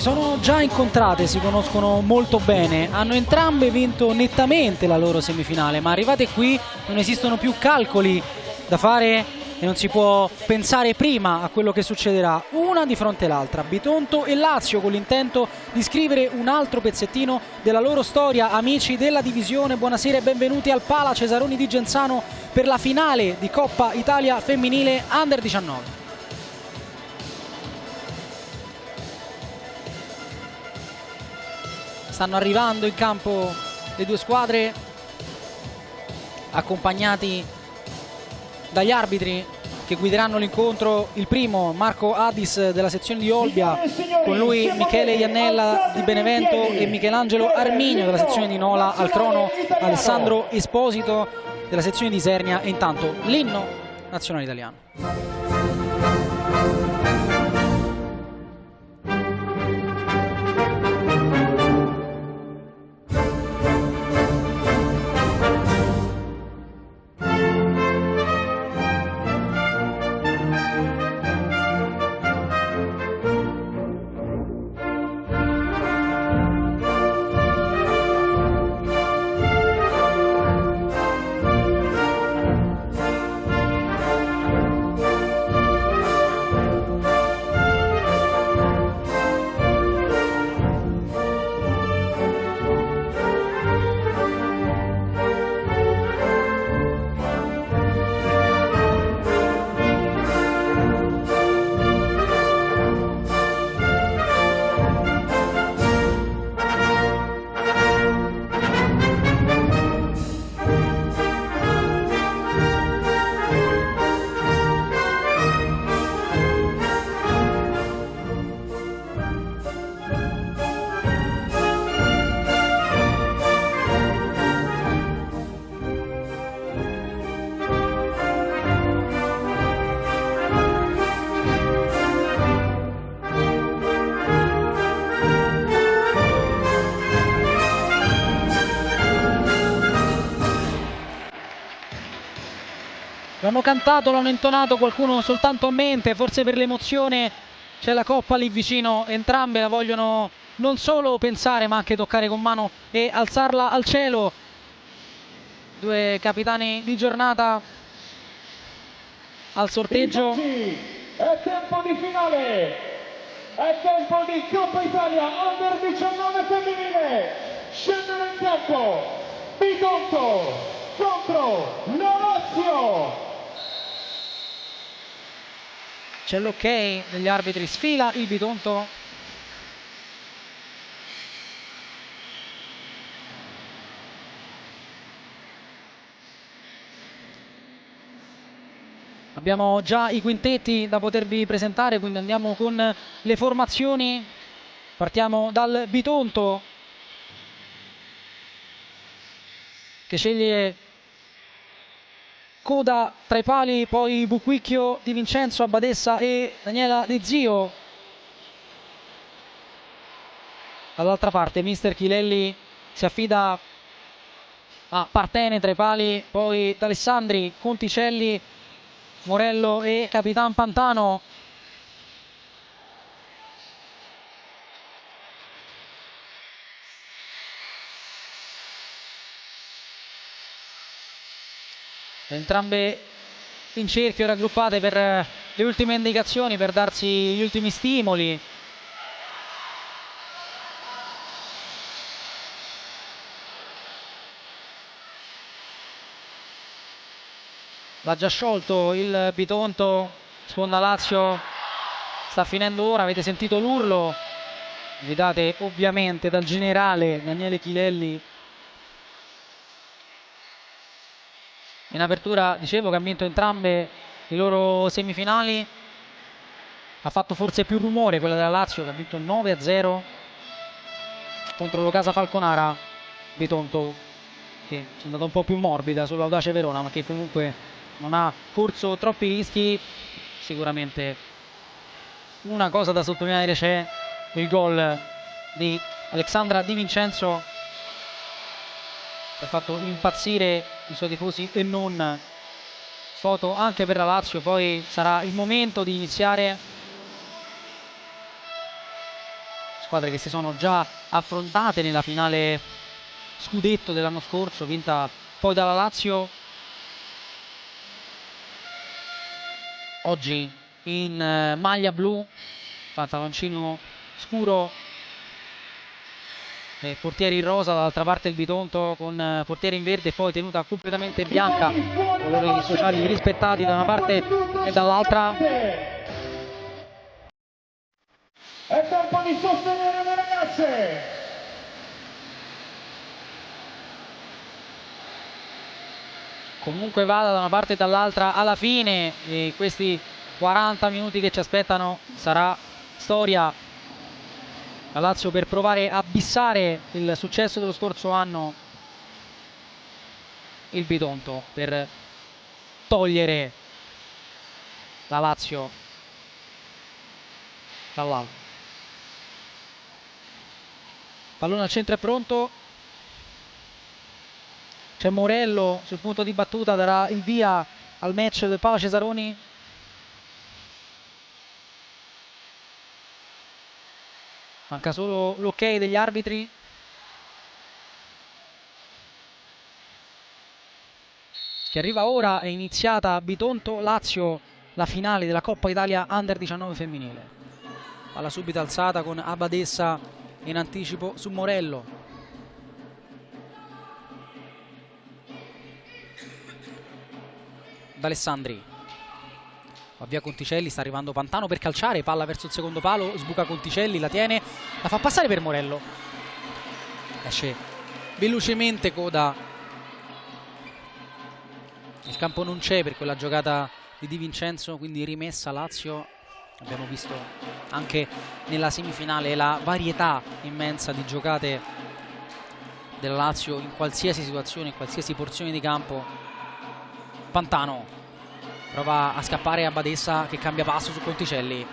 si sono già incontrate, si conoscono molto bene, hanno entrambe vinto nettamente la loro semifinale, ma arrivate qui non esistono più calcoli da fare e non si può pensare prima a quello che succederà, una di fronte all'altra, Bitonto e Lazio, con l'intento di scrivere un altro pezzettino della loro storia. Amici della divisione, buonasera e benvenuti al Pala Cesaroni di Genzano per la finale di Coppa Italia femminile Under 19. Stanno arrivando in campo le due squadre, accompagnati dagli arbitri che guideranno l'incontro. Il primo, Marco Addis della sezione di Olbia, con lui Michele Iannella di Benevento e Michelangelo Arminio della sezione di Nola, al trono Alessandro Esposito della sezione di Isernia, e intanto l'inno nazionale italiano. L'hanno cantato, l'hanno intonato, qualcuno soltanto a mente, forse per l'emozione. C'è la coppa lì vicino, entrambe la vogliono non solo pensare ma anche toccare con mano e alzarla al cielo. Due capitani di giornata al sorteggio. È tempo di finale, è tempo di Coppa Italia Under 19 femminile. Scendono in campo Bitonto contro la Lazio. C'è l'ok degli arbitri, sfila il Bitonto. Abbiamo già i quintetti da potervi presentare, quindi andiamo con le formazioni. Partiamo dal Bitonto, che sceglie Coda tra i pali, poi Buquicchio, Di Vincenzo, Abbadessa e Daniela De Zio. Dall'altra parte Mister Chilelli si affida a Partene tra i pali, poi D'Alessandri, Conticelli, Morello e Capitan Pantano. Entrambe in cerchio, raggruppate per le ultime indicazioni, per darsi gli ultimi stimoli. L'ha già sciolto il Bitonto, sponda Lazio, sta finendo ora, avete sentito l'urlo, guidate ovviamente dal generale Daniele Chilelli. In apertura dicevo che ha vinto entrambe le loro semifinali, ha fatto forse più rumore quella della Lazio, che ha vinto 9-0 contro l'Ocasa Falconara. Bitonto che è andata un po' più morbida sull'Audace Verona, ma che comunque non ha corso troppi rischi. Sicuramente una cosa da sottolineare c'è il gol di Alexandra Di Vincenzo, ha fatto impazzire i suoi tifosi e non. Foto anche per la Lazio. Poi sarà il momento di iniziare squadre che si sono già affrontate nella finale scudetto dell'anno scorso, vinta poi dalla Lazio. Oggi in maglia blu, pantaloncino scuro, portieri in rosa, dall'altra parte il Bitonto con portiere in verde e poi tenuta completamente bianca, colori sociali rispettati da una parte e dall'altra. È tempo di sostenere le ragazze. Comunque vada da una parte e dall'altra, alla fine questi 40 minuti che ci aspettano sarà storia. La Lazio, per provare a bissare il successo dello scorso anno, il Bitonto per togliere la Lazio dall'alto. Pallone al centro è pronto, c'è Morello sul punto di battuta, darà il via al match del Paolo Cesaroni. Manca solo l'ok degli arbitri. Che arriva ora, è iniziata Bitonto-Lazio, la finale della Coppa Italia Under 19 femminile. Palla subito alzata con Abadessa in anticipo su Morello. D'Alessandri. Va via Conticelli, sta arrivando Pantano per calciare, palla verso il secondo palo, sbuca Conticelli, la tiene, la fa passare per Morello. Esce velocemente Coda. Il campo non c'è per quella giocata di Di Vincenzo, quindi rimessa Lazio. Abbiamo visto anche nella semifinale la varietà immensa di giocate della Lazio in qualsiasi situazione, in qualsiasi porzione di campo. Pantano prova a scappare a Badessa che cambia passo su Conticelli,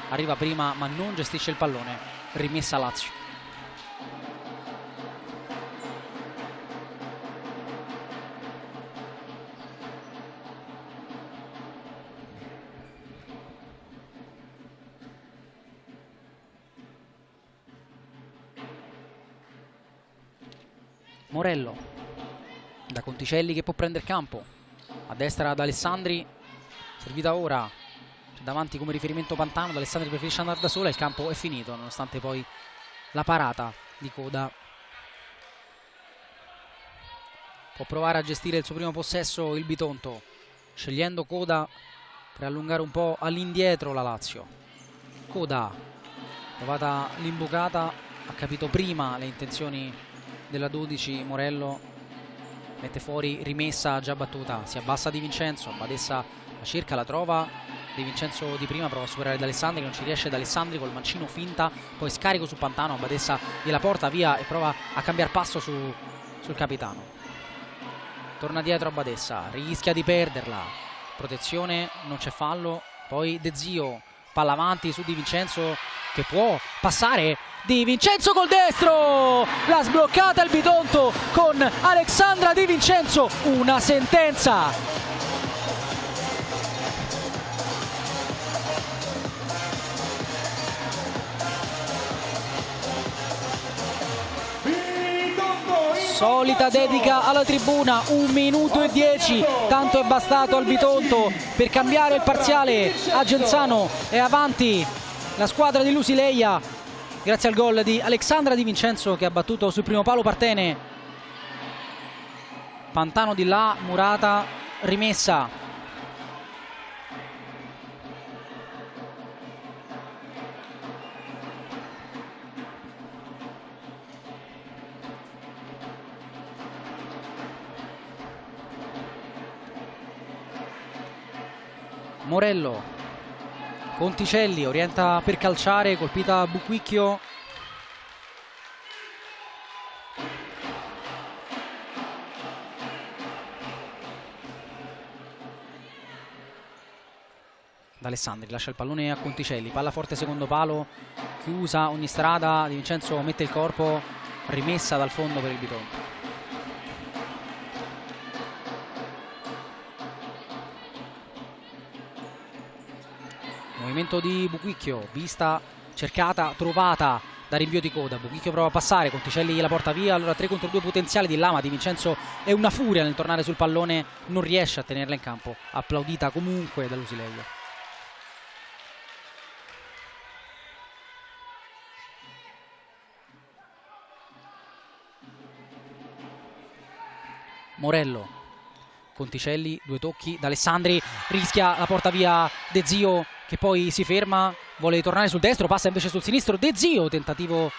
arriva prima ma non gestisce il pallone, rimessa Lazio. Morello da Conticelli che può prendere campo, a destra da Alessandri, servita ora, c'è davanti come riferimento Pantano, D'Alessandri preferisce andare da sola, il campo è finito nonostante poi la parata di Coda. Può provare a gestire il suo primo possesso il Bitonto, scegliendo Coda per allungare un po' all'indietro la Lazio. Coda, provata l'imbucata, ha capito prima le intenzioni della 12, Morello mette fuori, rimessa già battuta, si abbassa Di Vincenzo, Badessa la cerca, la trova, Di Vincenzo di prima prova a superare D'Alessandri, non ci riesce D'Alessandri col mancino finta, poi scarico su Pantano, Badessa gliela porta via e prova a cambiare passo sul capitano. Torna dietro a Badessa, rischia di perderla, protezione, non c'è fallo, poi De Zio, palla avanti su Di Vincenzo che può passare, Di Vincenzo col destro, l'ha sbloccata il Bitonto con Alexandra Di Vincenzo, una sentenza. Solita dedica alla tribuna, 1 minuto e 10, tanto è bastato al Bitonto per cambiare il parziale. A Genzano è avanti la squadra di Lusileia grazie al gol di Alexandra Di Vincenzo che ha battuto sul primo palo Partene. Pantano di là, Murata, rimessa. Morello, Conticelli orienta per calciare, colpita Buquicchio. D'Alessandri lascia il pallone a Conticelli, palla forte secondo palo, chiusa ogni strada, Di Vincenzo mette il corpo, rimessa dal fondo per il Bitonto. Movimento di Buquicchio, vista cercata, trovata da rinvio di coda. Buchicchio prova a passare, Conticelli la porta via, allora 3 contro 2 potenziali di Lama. Di Vincenzo è una furia nel tornare sul pallone, non riesce a tenerla in campo, applaudita comunque da Lusileio. Morello, Conticelli, 2 tocchi da Alessandri, rischia, la porta via De Zio che poi si ferma, vuole tornare sul destro, passa invece sul sinistro. De Zio, tentativo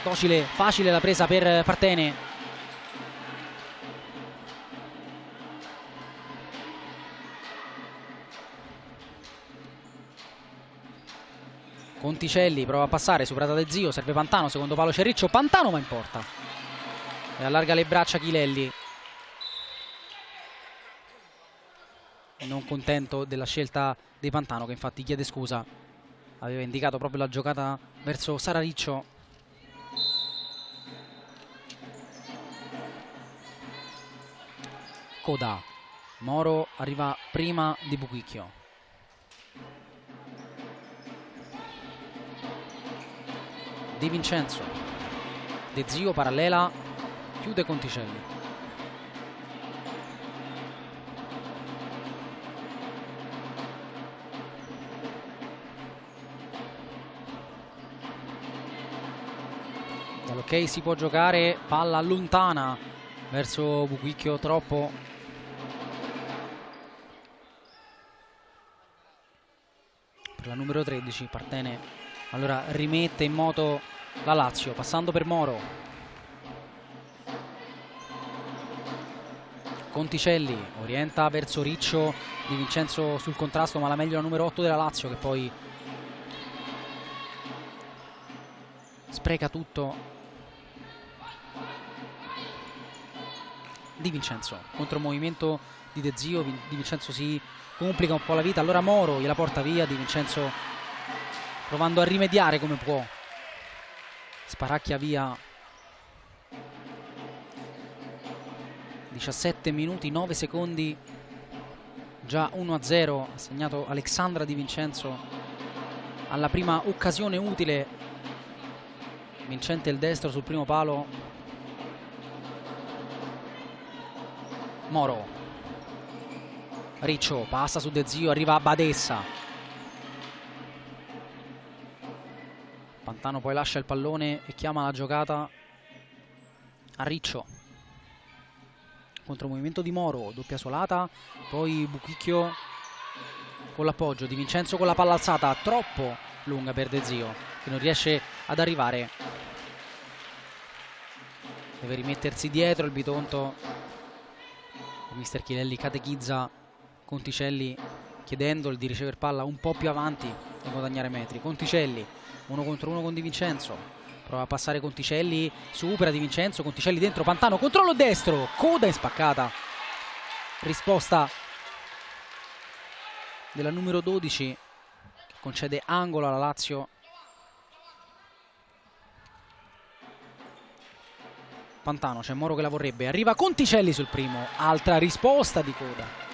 docile, facile la presa per Partene. Conticelli prova a passare, superata De Zio, serve Pantano, secondo palo c'è Riccio, Pantano va in porta e allarga le braccia Chilelli. Non contento della scelta di Pantano, che infatti chiede scusa, aveva indicato proprio la giocata verso Sara Riccio. Coda, Moro arriva prima di Buchicchio. Di Vincenzo, De Zio parallela, chiude Conticelli. Dall'ok si può giocare, palla lontana verso Buchicchio, troppo. Per la numero 13 Partene allora rimette in moto la Lazio, passando per Moro. Conticelli orienta verso Riccio, Di Vincenzo sul contrasto, ma la meglio la numero 8 della Lazio, che poi spreca tutto. Di Vincenzo, contromovimento di De Zio, Di Vincenzo si complica un po' la vita, allora Moro gliela porta via, Di Vincenzo provando a rimediare come può, sparacchia via. 17 minuti 9 secondi, già 1-0, ha segnato Alexandra Di Vincenzo alla prima occasione utile, vincente il destro sul primo palo. Moro, Riccio passa su De Zio, arriva a Badessa, Pantano poi lascia il pallone e chiama la giocata a Riccio. Contromovimento di Moro, doppia solata, poi Buchicchio con l'appoggio, Di Vincenzo con la palla alzata, troppo lunga per De Zio che non riesce ad arrivare, deve rimettersi dietro il Bitonto. Mister Chilelli catechizza Conticelli chiedendogli di ricevere palla un po' più avanti e guadagnare metri. Conticelli 1 contro 1 con Di Vincenzo, prova a passare Conticelli, supera Di Vincenzo, Conticelli dentro, Pantano, controllo destro, coda in spaccata, risposta della numero 12 che concede angolo alla Lazio. Pantano, c'è Moro che la vorrebbe, arriva Conticelli sul primo, altra risposta di coda.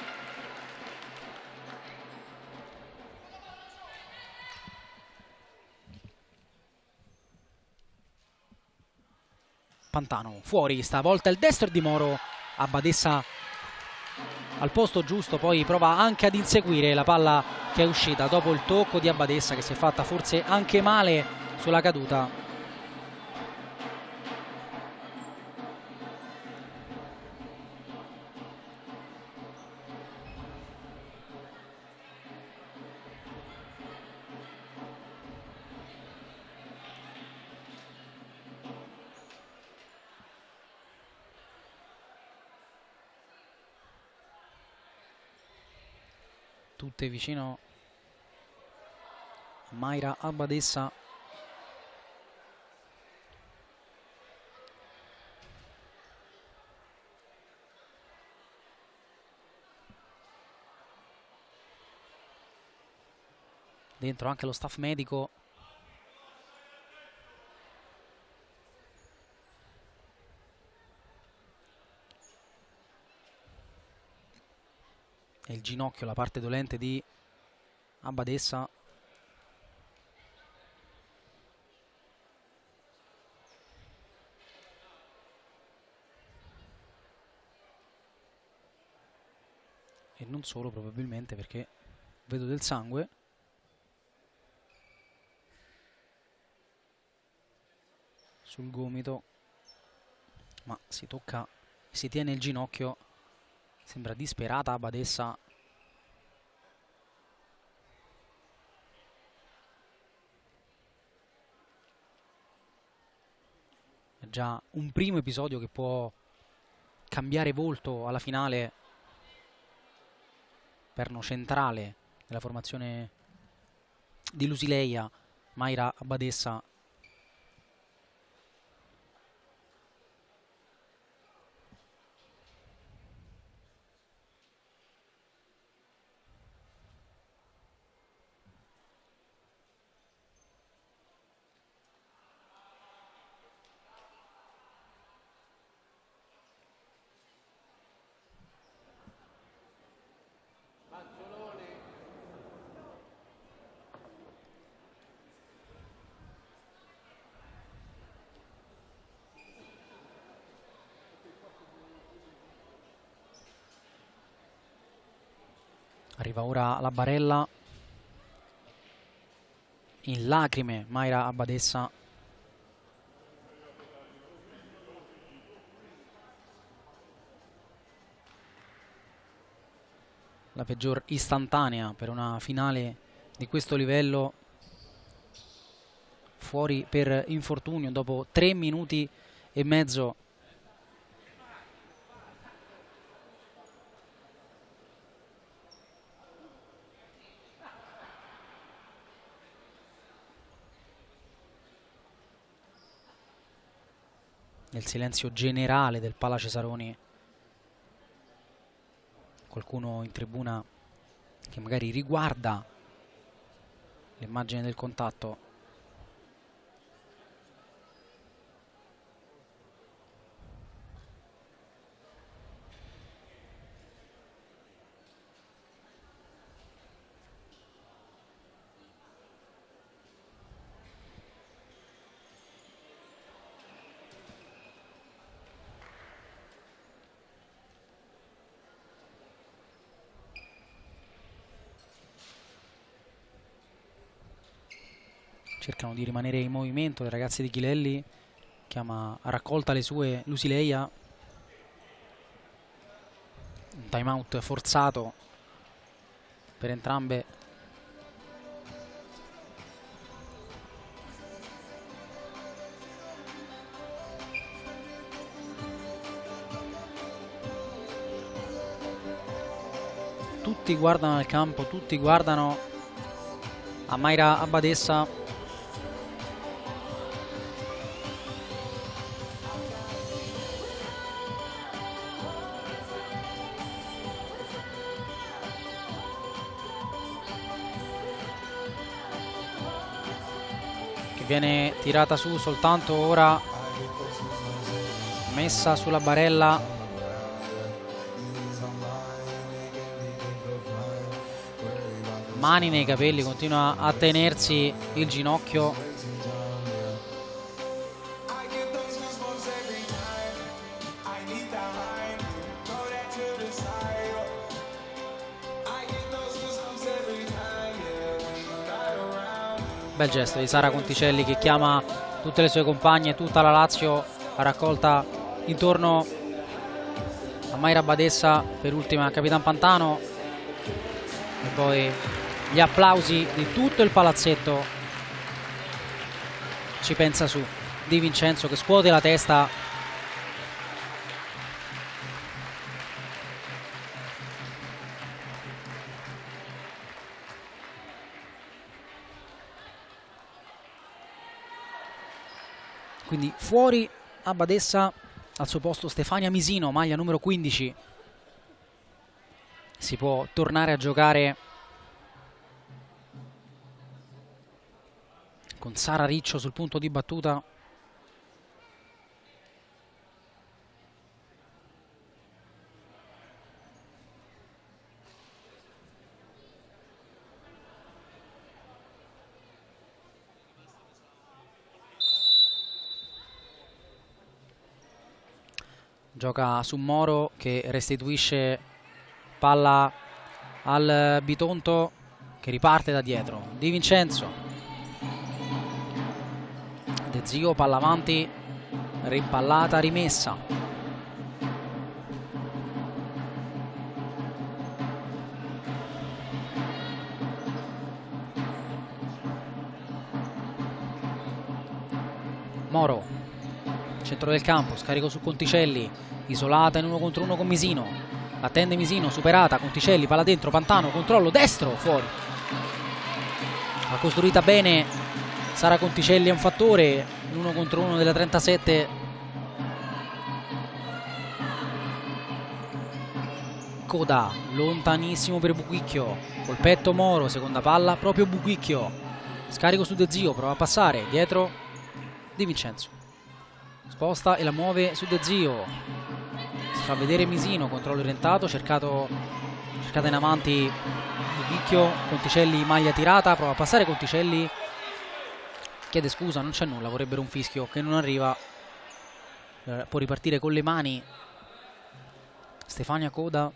Pantano fuori, stavolta il destro di Moro, a Badessa al posto giusto, poi prova anche ad inseguire la palla che è uscita dopo il tocco di Abbadessa, che si è fatta forse anche male sulla caduta. Tutte vicino a Mayra Abbadessa. Dentro anche lo staff medico. E il ginocchio, la parte dolente di Abbadessa. e non solo probabilmente, perché vedo del sangue. Sul gomito, ma si tocca, si tiene il ginocchio, sembra disperata Abadessa. È già un primo episodio che può cambiare volto alla finale, perno centrale della formazione di Lusileia, Mayra Abadessa. Arriva ora la barella, in lacrime Mayra Abadessa. La peggior istantanea per una finale di questo livello, fuori per infortunio dopo 3 minuti e mezzo. Nel silenzio generale del Pala Cesaroni, qualcuno in tribuna che magari riguarda l'immagine del contatto. Cercano di rimanere in movimento le ragazze di Chilelli, chiama a raccolta le sue Lusileia. Un time out forzato per entrambe. Tutti guardano al campo, tutti guardano a Mayra Abadessa. Viene tirata su soltanto ora, messa sulla barella. Mani nei capelli, continua a tenersi il ginocchio. Bel gesto di Sara Conticelli che chiama tutte le sue compagne, tutta la Lazio a raccolta intorno a Mayra Abadessa, per ultima Capitan Pantano, e poi gli applausi di tutto il palazzetto. Ci pensa su Di Vincenzo che scuote la testa. Quindi fuori Abadessa, al suo posto Stefania Misino, maglia numero 15. Si può tornare a giocare con Sara Riccio sul punto di battuta. Gioca su Moro che restituisce palla al Bitonto che riparte da dietro. Di Vincenzo, De Zio, palla avanti, rimpallata, rimessa. Moro, centro del campo, scarico su Conticelli, isolata in 1 contro 1 con Misino, attende Misino, superata, Conticelli, palla dentro, Pantano, controllo, destro, fuori. Ha costruita bene Sara Conticelli, è un fattore, l'1 contro 1 della 37. Coda, lontanissimo per Buchicchio, col petto Moro, seconda palla, proprio Buchicchio, scarico su De Zio, prova a passare, dietro Di Vincenzo, sposta e la muove su De Zio, si fa vedere Misino, controllo orientato, cercata in avanti Buchicchio, Conticelli maglia tirata, prova a passare Conticelli, chiede scusa, non c'è nulla, vorrebbero un fischio che non arriva, può ripartire con le mani Stefania Coda.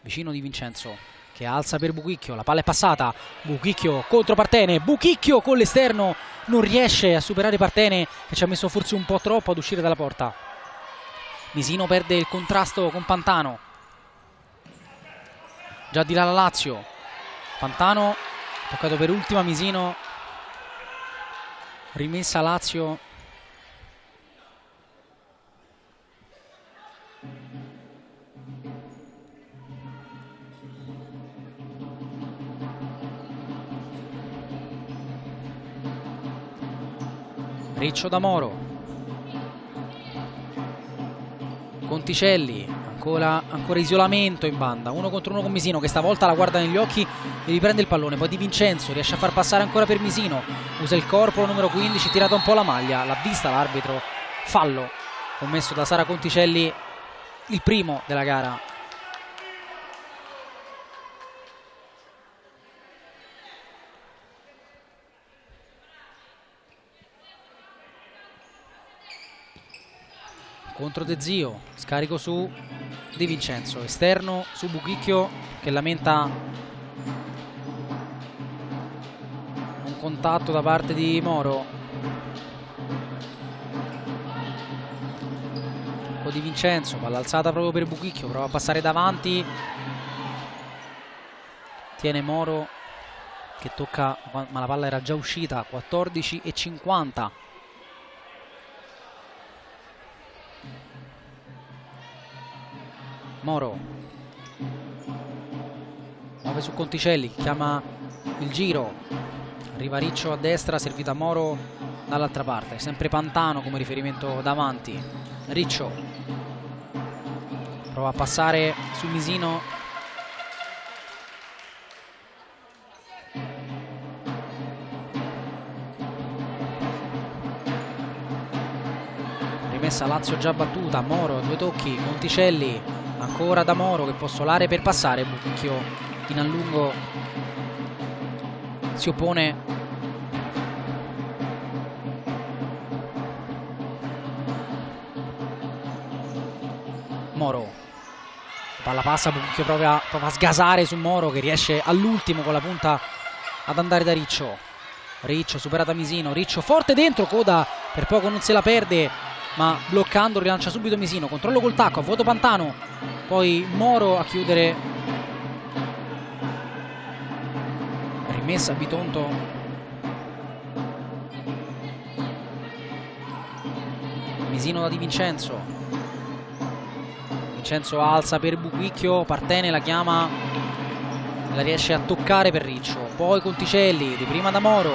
Vicino Di Vincenzo che alza per Buchicchio, la palla è passata, Buchicchio contro Partene, Buchicchio con l'esterno, non riesce a superare Partene che ci ha messo forse un po' troppo ad uscire dalla porta. Misino perde il contrasto con Pantano, già di là la Lazio, Pantano toccato per ultima Misino, rimessa Lazio. Riccio da Moro, Conticelli, ancora isolamento in banda, 1 contro 1 con Misino che stavolta la guarda negli occhi e riprende il pallone, poi Di Vincenzo riesce a far passare ancora per Misino, usa il corpo, numero 15, tirata un po' la maglia, l'ha vista l'arbitro, fallo commesso da Sara Conticelli, il primo della gara. Contro De Zio, scarico su Di Vincenzo, esterno su Buchicchio che lamenta un contatto da parte di Moro. Poi Di Vincenzo, palla alzata proprio per Buchicchio, prova a passare davanti, tiene Moro che tocca, ma la palla era già uscita, 14:50. Moro muove su Conticelli, chiama il giro, arriva Riccio a destra, servita Moro dall'altra parte, sempre Pantano come riferimento davanti. Riccio prova a passare su Misino, rimessa Lazio già battuta, Moro, 2 tocchi, Conticelli ancora da Moro che può solare per passare, Buchicchio in allungo si oppone. Moro, palla passa, Buchicchio prova a sgasare su Moro che riesce all'ultimo con la punta ad andare da Riccio. Riccio superata Misino, Riccio forte dentro, Coda per poco non se la perde ma bloccando rilancia subito Misino, controllo col tacco, a vuoto Pantano, poi Moro a chiudere, rimessa Bitonto, Misino da Di Vincenzo, Vincenzo alza per Buchicchio, Partene la chiama, la riesce a toccare per Riccio, poi Conticelli, di prima da Moro,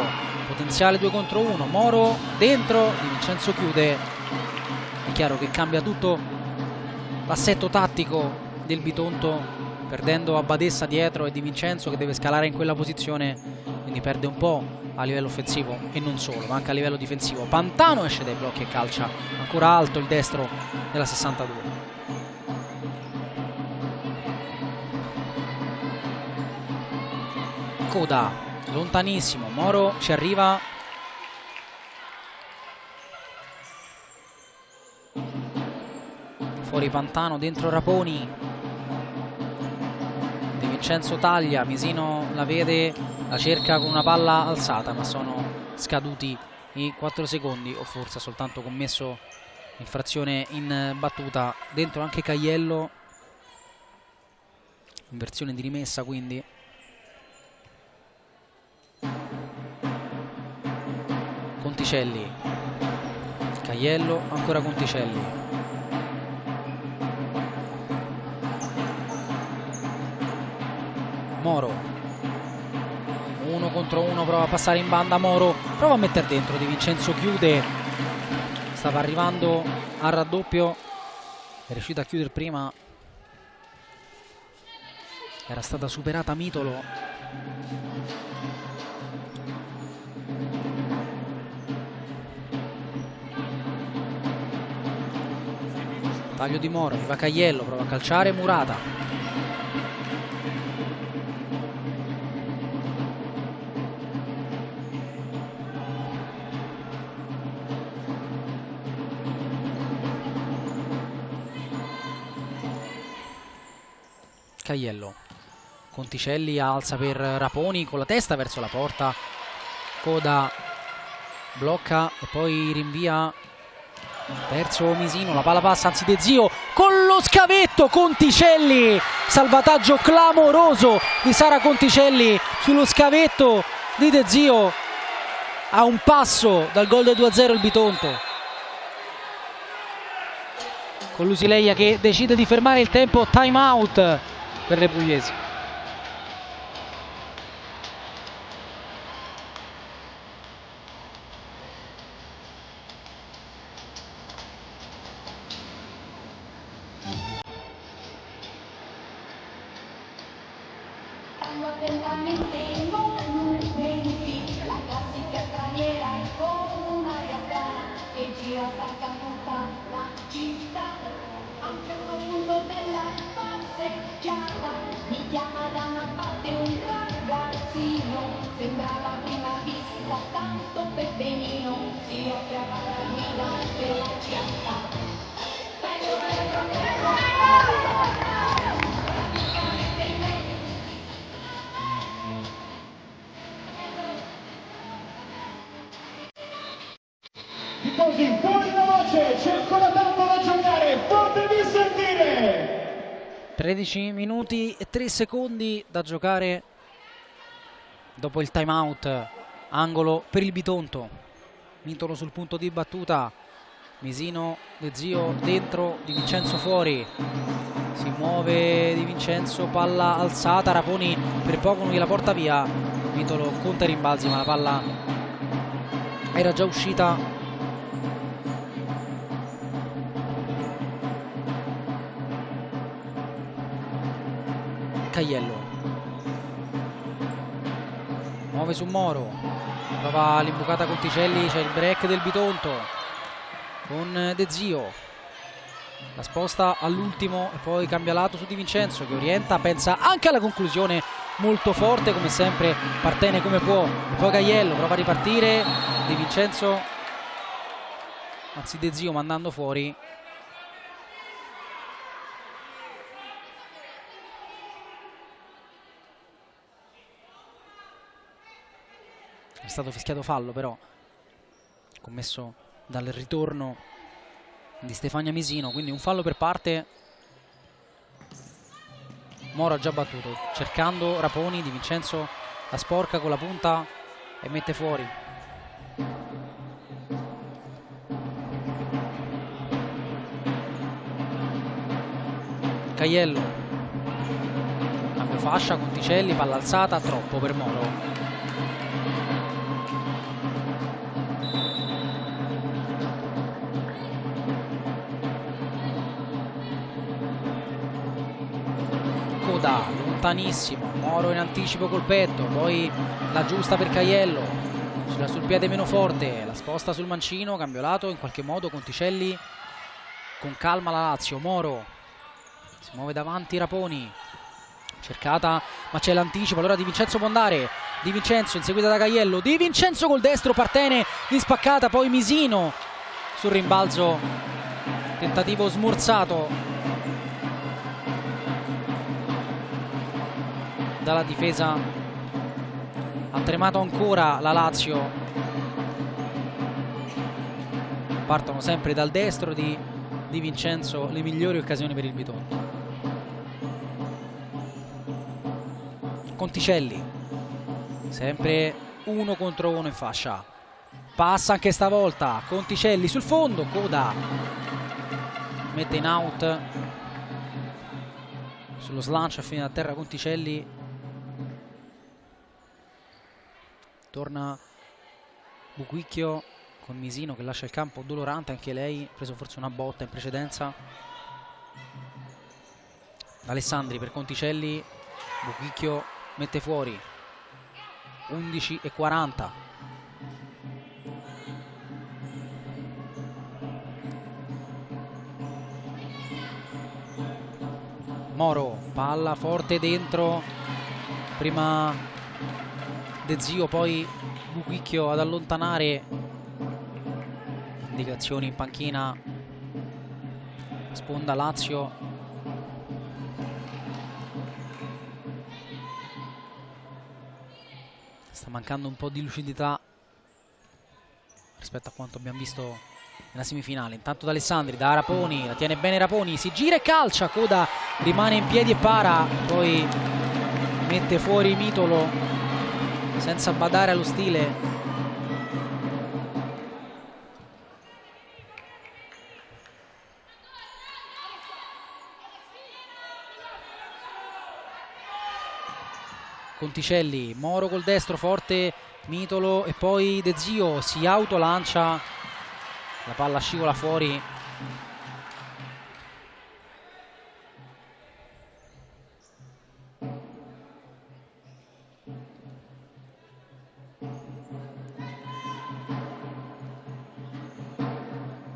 potenziale 2 contro 1, Moro dentro, Di Vincenzo chiude. È chiaro che cambia tutto l'assetto tattico del Bitonto, perdendo a Badessa dietro e Di Vincenzo che deve scalare in quella posizione, quindi perde un po' a livello offensivo e non solo, ma anche a livello difensivo. Pantano esce dai blocchi e calcia ancora alto il destro della 62. Coda lontanissimo, Moro ci arriva, fuori Pantano, dentro Raponi, De Vincenzo taglia, Misino la vede, la cerca con una palla alzata, ma sono scaduti i 4 secondi, o forse ha soltanto commesso infrazione in battuta. Dentro anche Caiello, inversione di rimessa quindi. Conticelli, Caiello, ancora Conticelli, Moro, 1 contro 1, prova a passare in banda Moro, prova a mettere dentro, De Vincenzo chiude, stava arrivando al raddoppio, è riuscito a chiudere prima, era stata superata Mitolo. Taglio di Moro, arriva Caiello, prova a calciare Murata. Caiello, Conticelli alza per Raponi con la testa verso la porta, Coda blocca e poi rinvia verso Misino, la palla passa, anzi De Zio con lo scavetto, Conticelli, salvataggio clamoroso di Sara Conticelli sullo scavetto di De Zio, a un passo dal gol del 2-0 il Bitonto, con Lusileia che decide di fermare il tempo, time out per le pugliesi. Così, fuori la voce, c'è ancora tanto da giocare, fatevi sentire! 13 minuti e 3 secondi da giocare dopo il time out, angolo per il Bitonto, Mitolo sul punto di battuta, Misino, De Zio dentro, Di Vincenzo fuori, si muove Di Vincenzo, palla alzata, Raponi per poco non gliela porta via, Mitolo conta i rimbalzi ma la palla era già uscita. Caiello muove su Moro, prova l'imbucata Conticelli, c'è il break del Bitonto con De Zio, la sposta all'ultimo e poi cambia lato su Di Vincenzo che orienta, pensa anche alla conclusione, molto forte come sempre, Partene come può, e poi Caiello prova a ripartire, Di Vincenzo, anzi De Zio mandando fuori. È stato fischiato fallo però commesso dal ritorno di Stefania Misino, quindi un fallo per parte. Moro ha già battuto, cercando Raponi, Di Vincenzo la sporca con la punta e mette fuori. Caiello, cambio fascia, Conticelli, palla alzata, troppo per Moro. Lontanissimo, Moro in anticipo col petto, poi la giusta per Caiello, sul piede meno forte, la sposta sul mancino, cambio lato, in qualche modo Conticelli con calma la Lazio, Moro si muove davanti, Raponi, cercata ma c'è l'anticipo, allora Di Vincenzo può andare, Di Vincenzo inseguita da Caiello, Di Vincenzo col destro, Partene in spaccata, poi Misino sul rimbalzo Tentativo smorzato dalla difesa. Ha tremato ancora la Lazio. Partono sempre dal destro di Vincenzo le migliori occasioni per il Bitonto. Conticelli, sempre 1 contro 1 in fascia. Passa anche stavolta Conticelli sul fondo. Coda mette in out sullo slancio a fine a terra. Conticelli, torna Buquicchio con Misino che lascia il campo dolorante anche lei, ha preso forse una botta in precedenza. Alessandri per Conticelli, Buquicchio mette fuori. 11:40. Moro, palla forte dentro, prima De Zio, poi Buquicchio ad allontanare. Indicazioni in panchina, sponda Lazio. Sta mancando un po' di lucidità rispetto a quanto abbiamo visto nella semifinale. Intanto da Alessandri, da Raponi, la tiene bene Raponi, si gira e calcia. Coda rimane in piedi e para, poi mette fuori Mitolo senza badare allo stile. Conticelli, Moro col destro, forte Mitolo e poi De Zio si autolancia, la palla scivola fuori.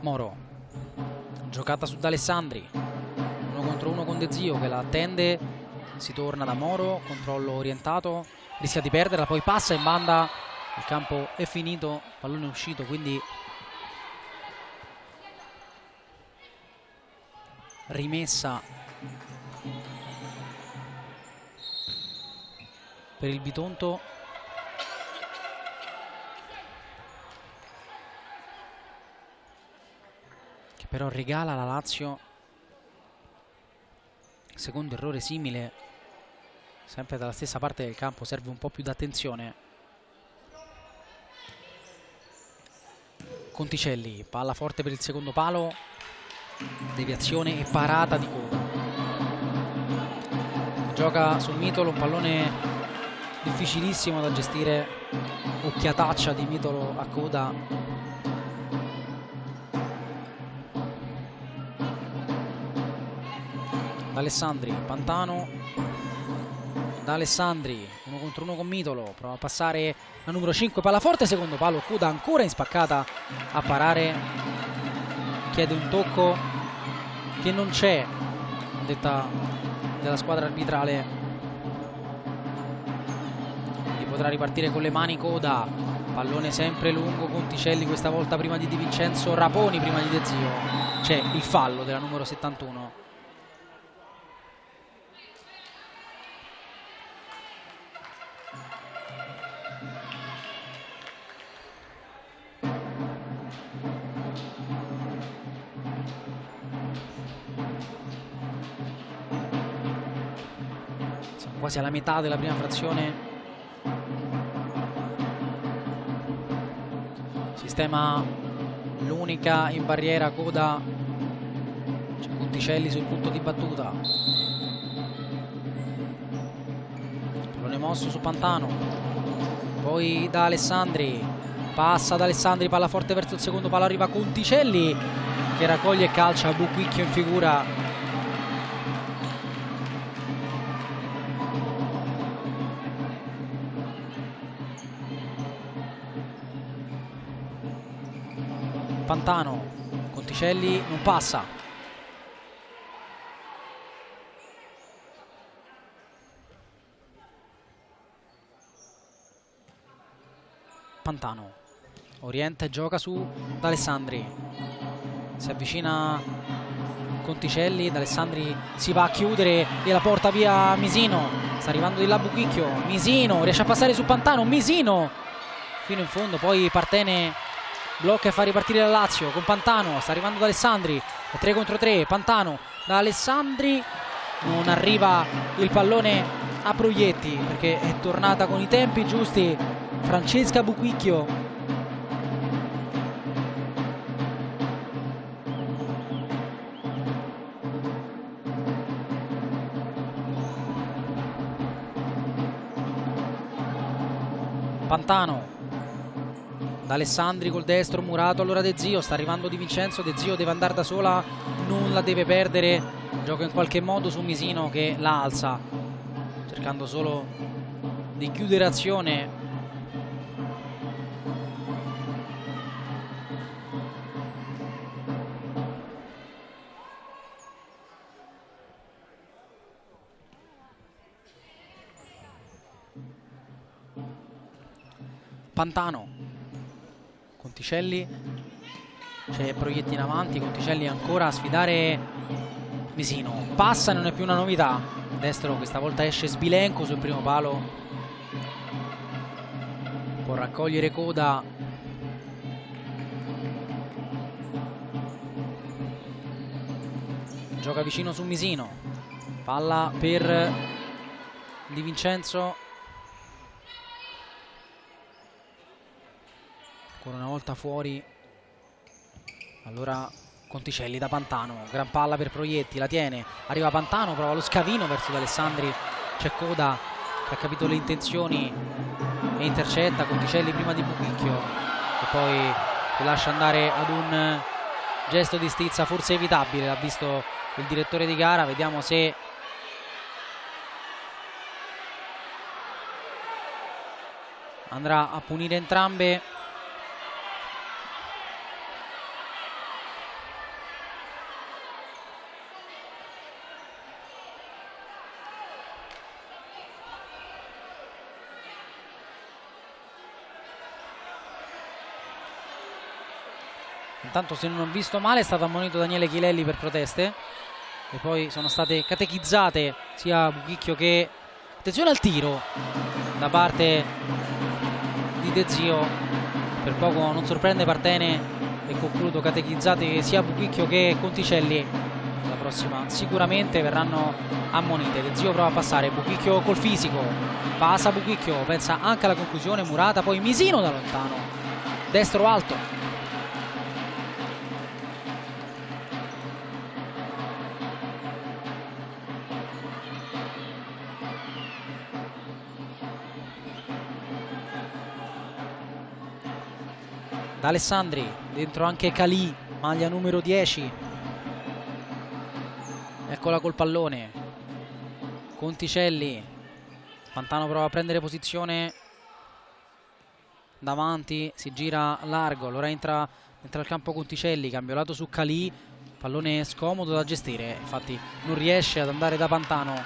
Moro, giocata su D'Alessandri, 1 contro 1 con De Zio che la attende. Si torna da Moro, controllo orientato, rischia di perderla, poi passa in banda, il campo è finito, pallone è uscito, quindi rimessa per il Bitonto. Che però regala alla Lazio. Secondo errore simile, sempre dalla stessa parte del campo, serve un po' più d'attenzione. Conticelli, palla forte per il secondo palo, deviazione e parata di Coda. Gioca sul Mitolo, un pallone difficilissimo da gestire, occhiataccia di Mitolo a Coda. Alessandri, Pantano, da Alessandri, 1 contro 1 con Mitolo, prova a passare la numero 5, palla forte, secondo palo, Coda ancora in spaccata a parare, chiede un tocco che non c'è, detta della squadra arbitrale, quindi potrà ripartire con le mani Coda. Pallone sempre lungo, Conticelli questa volta prima di Di Vincenzo, Raponi prima di De Zio, c'è il fallo della numero 71. Quasi alla metà della prima frazione. Sistema l'unica in barriera Coda, c'è Conticelli sul punto di battuta, pallone mosso su Pantano, poi da Alessandri, passa da Alessandri, palla forte verso il secondo palo, arriva Conticelli che raccoglie e calcia, Buquicchio in figura. Pantano, Conticelli non passa. Pantano orienta e gioca su D'Alessandri, si avvicina Conticelli, D'Alessandri si va a chiudere e la porta via Misino, sta arrivando di là Buchicchio, Misino riesce a passare su Pantano, Misino fino in fondo, poi Partene blocca e fa ripartire la Lazio con Pantano, sta arrivando D'Alessandri, 3 contro 3, Pantano da Alessandri, non arriva il pallone a Proietti perché è tornata con i tempi giusti Francesca Buchicchio. Pantano D'Alessandri col destro, Murato, allora De Zio, sta arrivando Di Vincenzo, De Zio deve andare da sola, non la deve perdere, gioca in qualche modo su Misino che la alza, cercando solo di chiudere azione. Pantano, Conticelli, c'è Proietti in avanti, Conticelli ancora a sfidare Misino, passa, non è più una novità, destro questa volta esce Sbilenco sul primo palo, può raccogliere Coda, gioca vicino su Misino, palla per Di Vincenzo, ancora una volta fuori, allora Conticelli da Pantano, gran palla per Proietti, la tiene, arriva Pantano, prova lo scavino verso D'Alessandri, c'è Coda che ha capito le intenzioni e intercetta, Conticelli prima di Buchicchio e poi si lascia andare ad un gesto di stizza forse evitabile, l'ha visto il direttore di gara, vediamo se andrà a punire entrambe. Intanto, se non ho visto male, è stato ammonito Daniele Chilelli per proteste e poi sono state catechizzate sia Buchicchio che, attenzione al tiro da parte di De Zio, per poco non sorprende Partene e concludo, catechizzate sia Buchicchio che Conticelli, la prossima sicuramente verranno ammonite. De Zio prova a passare, Buchicchio col fisico, passa Buchicchio, pensa anche alla conclusione, Murata, poi Misino da lontano, destro alto. D'Alessandri, dentro anche Calì, maglia numero 10, eccola col pallone, Conticelli, Pantano prova a prendere posizione davanti, si gira largo, allora entra al campo Conticelli, cambio lato su Calì, pallone scomodo da gestire, infatti non riesce ad andare da Pantano.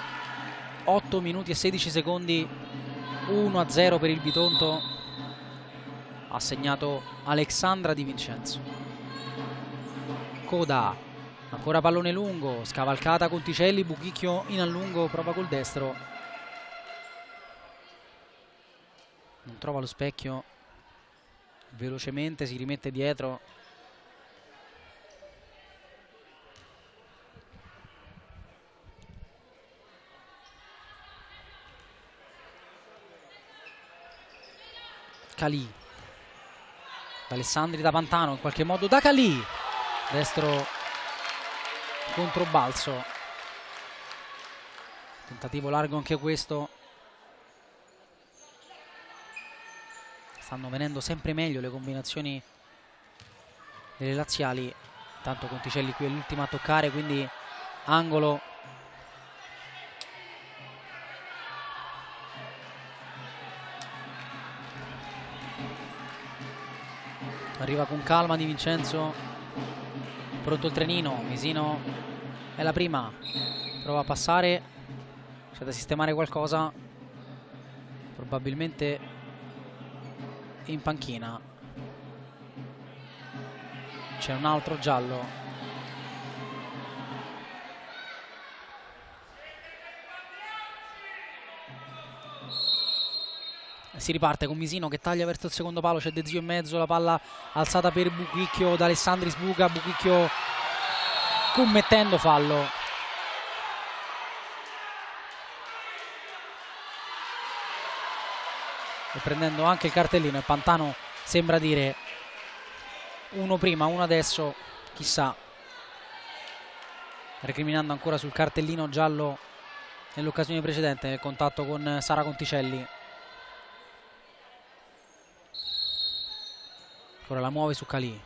8 minuti e 16 secondi, 1-0 per il Bitonto, ha segnato Alexandra Di Vincenzo. Coda, ancora pallone lungo, scavalcata Conticelli, Buchicchio in allungo, prova col destro, non trova lo specchio, velocemente si rimette dietro. Calì, D'Alessandri da Pantano, in qualche modo da Calì, destro contro balzo, tentativo largo anche questo. Stanno venendo sempre meglio le combinazioni delle laziali, tanto Conticelli qui è l'ultimo a toccare, quindi angolo. Arriva con calma Di Vincenzo, pronto il trenino, Misino è la prima, prova a passare, c'è da sistemare qualcosa, probabilmente in panchina c'è un altro giallo, Si riparte con Misino che taglia verso il secondo palo, c'è De Zio in mezzo, la palla alzata per Buquicchio, da Alessandri sbuca, Buquicchio commettendo fallo. E prendendo anche il cartellino, e Pantano sembra dire uno prima, uno adesso, chissà, recriminando ancora sul cartellino giallo nell'occasione precedente nel contatto con Sara Conticelli. Ora la muove su Calì,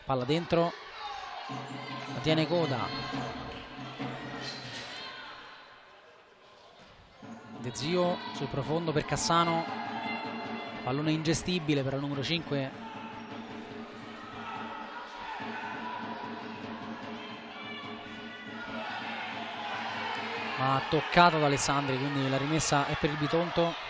palla dentro, la tiene Coda, De Zio sul profondo per Cassano, pallone ingestibile per il numero 5, ma toccato da Alessandri, quindi la rimessa è per il Bitonto.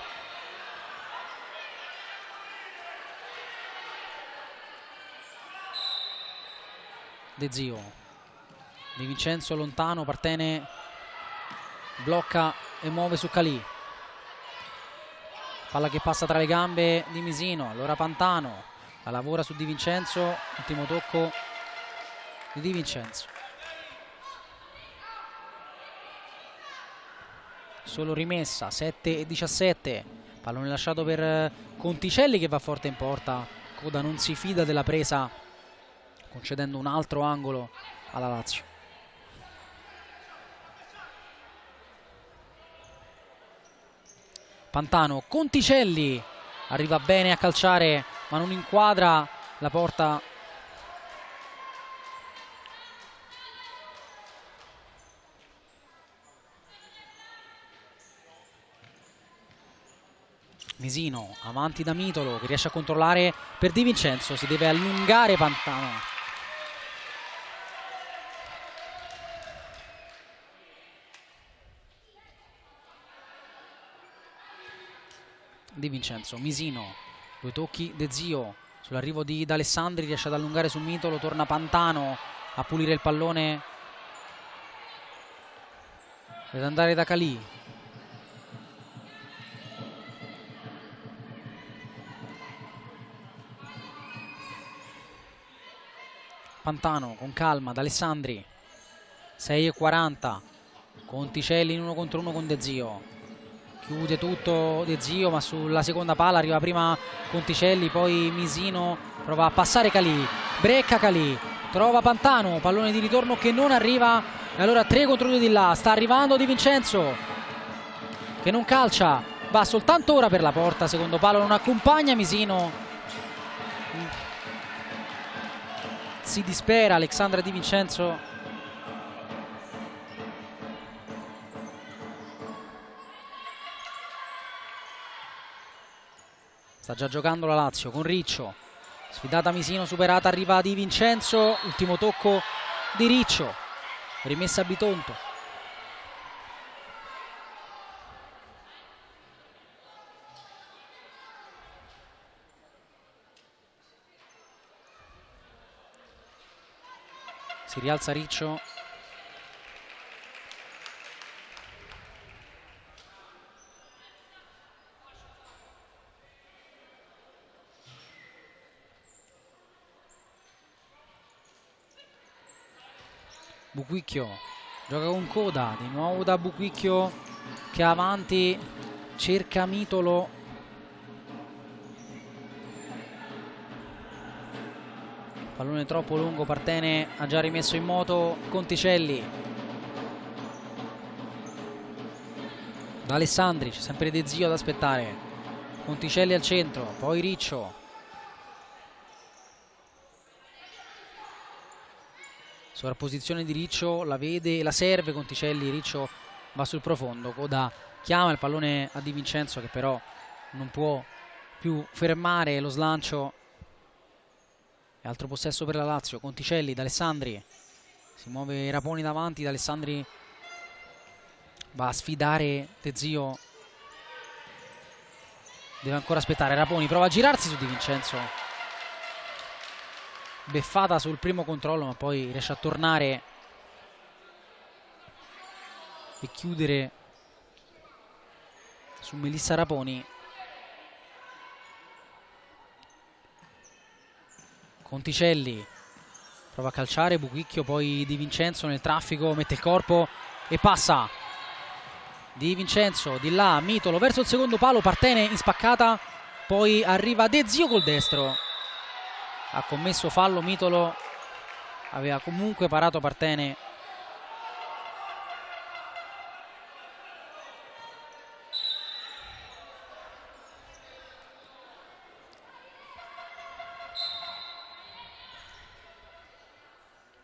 De Zio, Di Vincenzo lontano, Partene blocca e muove su Calì, palla che passa tra le gambe di Misino, allora Pantano la lavora su Di Vincenzo, ultimo tocco di Di Vincenzo, solo rimessa, 7-17, pallone lasciato per Conticelli che va forte in porta. Coda non si fida della presa, concedendo un altro angolo alla Lazio. Pantano, Conticelli arriva bene a calciare ma non inquadra la porta. Misino avanti da Mitolo che riesce a controllare per Di Vincenzo, si deve allungare Pantano. Di Vincenzo, Misino, due tocchi De Zio, sull'arrivo di D'Alessandri riesce ad allungare su Mitolo, torna Pantano a pulire il pallone, deve andare da Calì, Pantano con calma, D'Alessandri, 6:40, Conticelli in 1 contro 1 con De Zio, chiude tutto De Zio ma sulla seconda palla arriva prima Conticelli, poi Misino prova a passare Calì, brecca Calì, trova Pantano, pallone di ritorno che non arriva e allora 3 contro 2 di là, sta arrivando Di Vincenzo che non calcia, va soltanto ora per la porta, secondo palo non accompagna Misino, si dispera Alexandra Di Vincenzo. Sta già giocando la Lazio con Riccio, sfidata Misino, superata, arriva Di Vincenzo, ultimo tocco di Riccio, rimessa a Bitonto. Si rialza Riccio. Buquicchio gioca con Coda, di nuovo da Buquicchio che avanti cerca Mitolo, pallone troppo lungo, Partene ha già rimesso in moto Conticelli, da Alessandri c'è sempre De Zio ad aspettare, Conticelli al centro, poi Riccio, sovrapposizione di Riccio, la vede e la serve Conticelli, Riccio va sul profondo, Coda chiama il pallone a Di Vincenzo che però non può più fermare lo slancio, e altro possesso per la Lazio. Conticelli, D'Alessandri, si muove Raponi davanti, D'Alessandri va a sfidare De Zio, deve ancora aspettare, Raponi prova a girarsi su Di Vincenzo, beffata sul primo controllo ma poi riesce a tornare e chiudere su Melissa Raponi. Conticelli prova a calciare, Buchicchio, poi Di Vincenzo nel traffico, mette il corpo e passa. Di Vincenzo, di là, Mitolo verso il secondo palo, Partene in spaccata, poi arriva De Zio col destro. Ha commesso fallo Mitolo, aveva comunque parato Partene.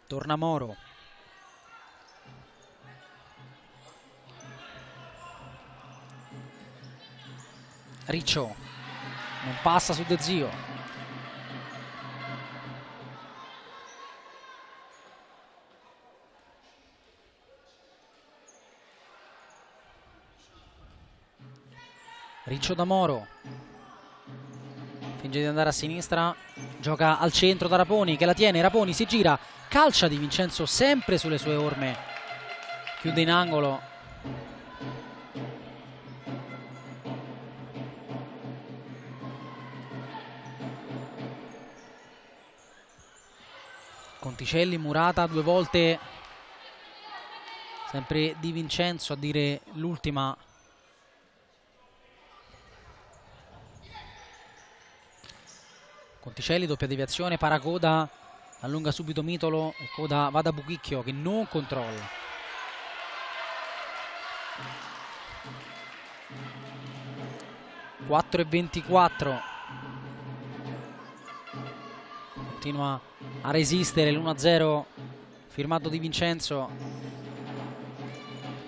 Torna Moro. Riccio non passa su De Zio. Riccio da Moro, finge di andare a sinistra, gioca al centro da Raponi che la tiene, Raponi si gira, calcia Di Vincenzo sempre sulle sue orme, chiude in angolo. Conticelli, Murata, due volte, sempre Di Vincenzo a dire l'ultima. Conticelli, doppia deviazione, para Coda, allunga subito Mitolo e Coda va da Buchicchio che non controlla. (4:24). Continua a resistere l'1-0 firmato Di Vincenzo.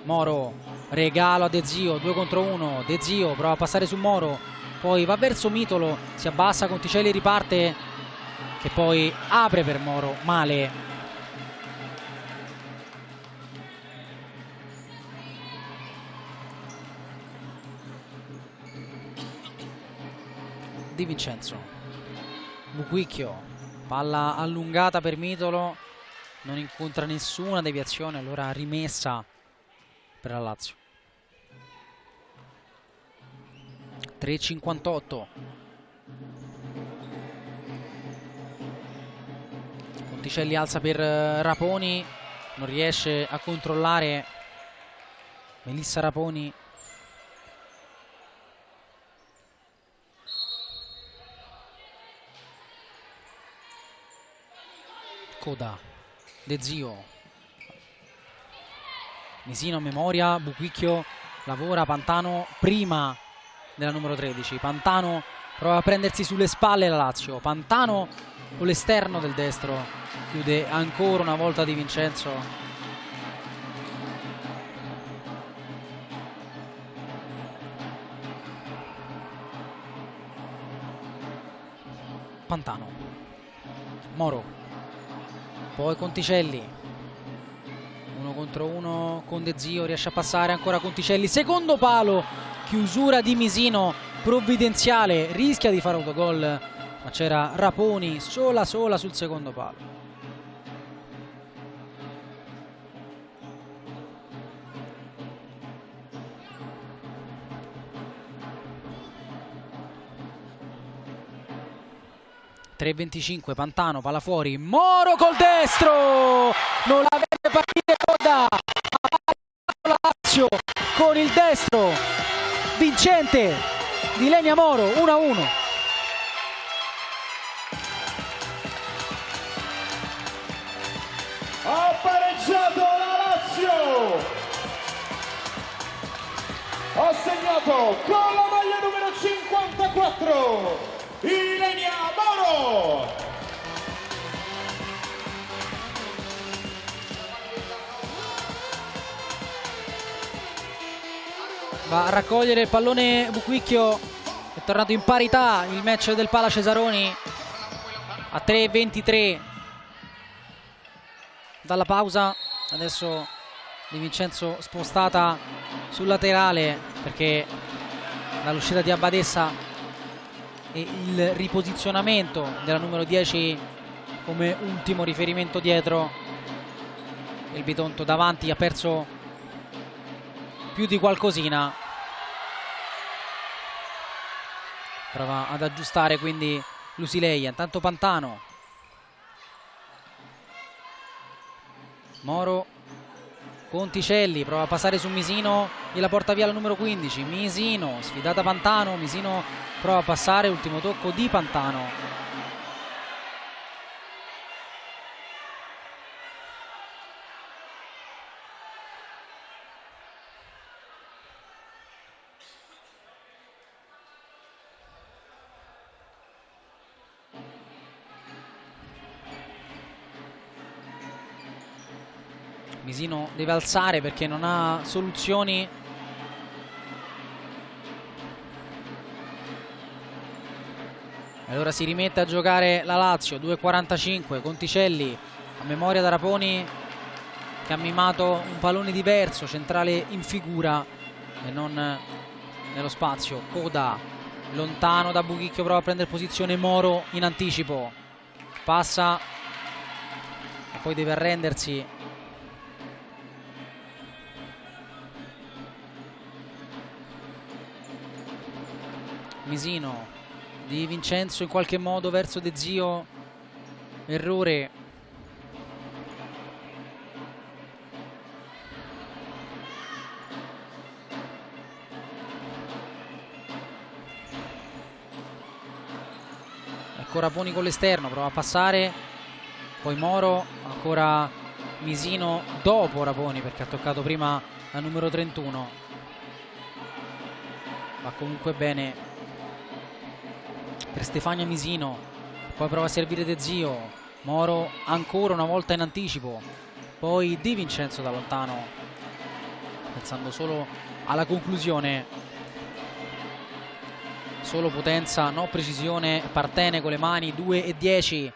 Moro, regalo a De Zio, 2 contro 1, De Zio prova a passare su Moro, poi va verso Mitolo, si abbassa, Conticelli riparte, che poi apre per Moro, male. Di Vincenzo, Buchicchio, palla allungata per Mitolo, non incontra nessuna deviazione, allora rimessa per la Lazio. 3:58. Conticelli alza per Raponi, non riesce a controllare Melissa Raponi. Coda, De Zio, Misino a memoria, Buchicchio lavora, Pantano prima della numero 13, Pantano prova a prendersi sulle spalle la Lazio, Pantano con l'esterno del destro, chiude ancora una volta Di Vincenzo. Pantano, Moro, poi Conticelli, 1 contro 1 con De Zio, riesce a passare ancora Conticelli, secondo palo, chiusura di Misino provvidenziale, rischia di fare autogol, ma c'era Raponi sola sul secondo palo. (3:25), Pantano, palla fuori, Moro col destro, non la vede partire Coda, la Lazio con il destro vincente di Lenia Moro, 1-1. Ha pareggiato la Lazio, ha segnato con la maglia numero 54 Ilenia Moro. Va a raccogliere il pallone Buchicchio, è tornato in parità il match del Pala Cesaroni a 3:23 dalla pausa. Adesso Di Vincenzo spostata sul laterale perché dall'uscita di Abbadessa e il riposizionamento della numero 10 come ultimo riferimento dietro. Il Bitonto davanti ha perso più di qualcosina. prova ad aggiustare quindi Lusileia. Intanto Pantano, Moro, Conticelli, prova a passare su Misino, gliela porta via la numero 15, Misino, sfidata Pantano, Misino prova a passare, ultimo tocco di Pantano. Misino deve alzare perché non ha soluzioni. Allora si rimette a giocare la Lazio. 2:45, Conticelli a memoria da Raponi, che ha mimato un pallone diverso, centrale in figura e non nello spazio. Coda lontano da Buchicchio, prova a prendere posizione Moro in anticipo, passa e poi deve arrendersi. Misino, Di Vincenzo in qualche modo verso De Zio, errore. Ecco Raponi con l'esterno, prova a passare, poi Moro, ancora Misino dopo Raponi perché ha toccato prima la numero 31. Va comunque bene per Stefania Misino, poi prova a servire De Zio, Moro ancora una volta in anticipo, poi Di Vincenzo da lontano, pensando solo alla conclusione, solo potenza, no precisione. Partene con le mani, 2:10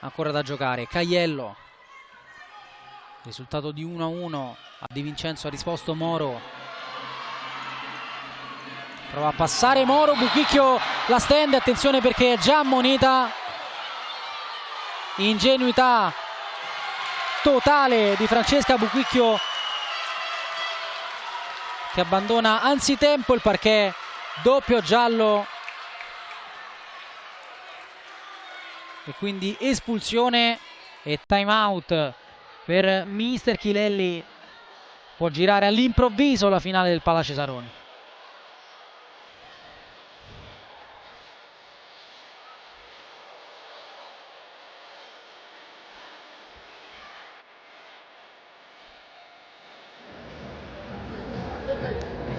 ancora da giocare. Caiello, risultato di 1-1, a Di Vincenzo ha risposto Moro. Prova a passare Moro, Buchicchio la stende, attenzione perché è già ammonita. Ingenuità totale di Francesca Buchicchio, che abbandona anzitempo il parquet. Doppio giallo e quindi espulsione e time out per mister Chilelli. Può girare all'improvviso la finale del Palacesaroni.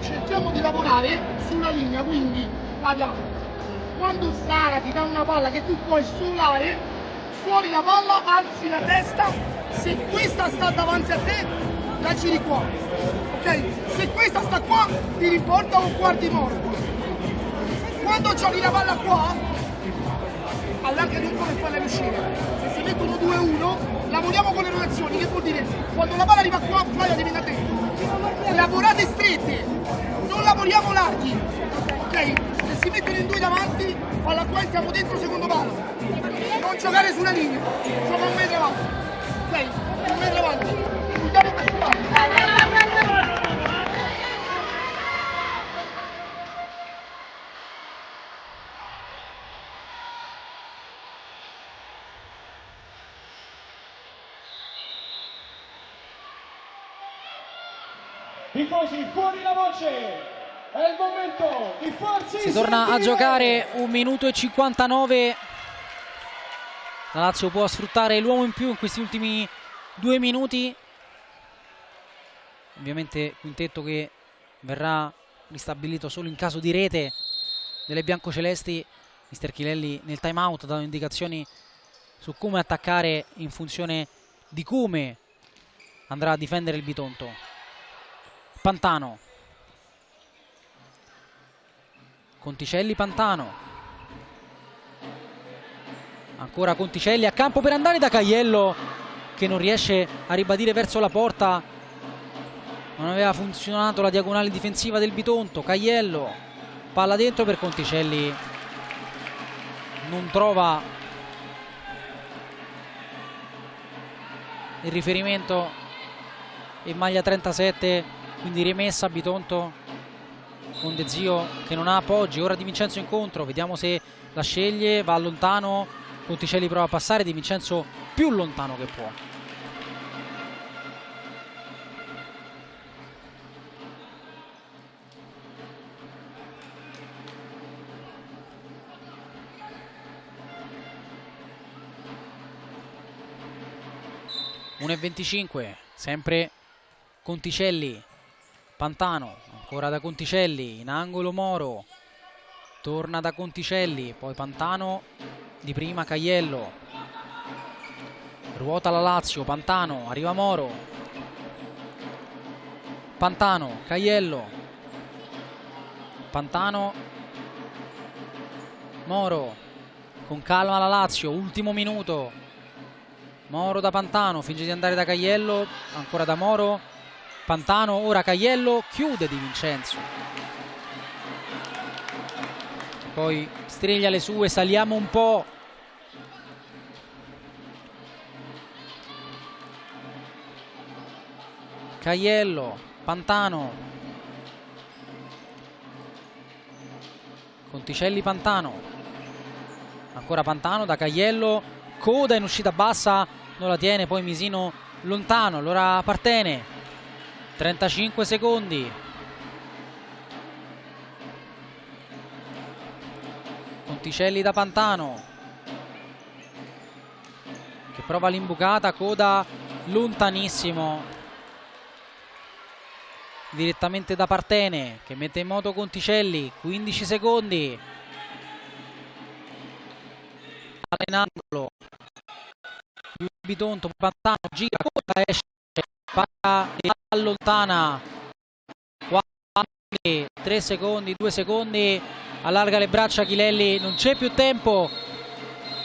Cerchiamo di lavorare sulla linea, quindi vediamo. Quando Sara ti dà una palla che tu puoi solare, fuori la palla, alzi la testa. Se questa sta davanti a te, la giri qua. Ok? Se questa sta qua, ti riporta un quarto morto. Quando giochi la palla qua, allarga tutto per farla uscire. Se si mettono 2-1, lavoriamo con le rotazioni, che vuol dire? Quando la palla arriva qua, fai la devi da dentro. Lavorate strette, non lavoriamo larghi, ok? Se si mettono in due davanti, palla qua, entriamo dentro secondo palo. Non giocare sulla linea, gioca 1 metro avanti, ok? 1 metro avanti, guidate questo palo. Tifosi, fuori la voce, è il momento di farsi Si torna a giocare 1 minuto e 59. La Lazio può sfruttare l'uomo in più in questi ultimi 2 minuti. Ovviamente quintetto che verrà ristabilito solo in caso di rete delle biancocelesti. Mister Chilelli nel time out ha dato indicazioni su come attaccare in funzione di come andrà a difendere il Bitonto. Pantano, Conticelli, Pantano, ancora Conticelli a campo per andare da Caiello, che non riesce a ribadire verso la porta. Non aveva funzionato la diagonale difensiva del Bitonto. Caiello, palla dentro per Conticelli, non trova il riferimento in maglia 37, quindi rimessa a Bitonto. con De Zio che non ha appoggi. Ora Di Vincenzo incontro, vediamo se la sceglie, va lontano, Conticelli prova a passare, Di Vincenzo più lontano che può. (1:25), sempre Conticelli, Pantano, ancora da Conticelli, in angolo Moro, torna da Conticelli, poi Pantano, di prima Caiello, ruota la Lazio, Pantano, arriva Moro, Pantano, Caiello, Pantano, Moro, con calma la Lazio, ultimo minuto, Moro da Pantano, finge di andare da Caiello, ancora da Moro, Pantano, ora Caiello, chiude Di Vincenzo. Poi striglia le sue, saliamo un po'. Caiello, Pantano. Conticelli, Pantano. Ancora Pantano da Caiello, coda in uscita bassa, non la tiene, poi Misino lontano, allora Partene. 35 secondi. Conticelli da Pantano, che prova l'imbucata, coda lontanissimo. Direttamente da Partene, che mette in moto Conticelli. 15 secondi. In angolo. Bitonto, Pantano, gira, coda, esce, allontana. 3 secondi, 2 secondi, allarga le braccia Chilelli, non c'è più tempo,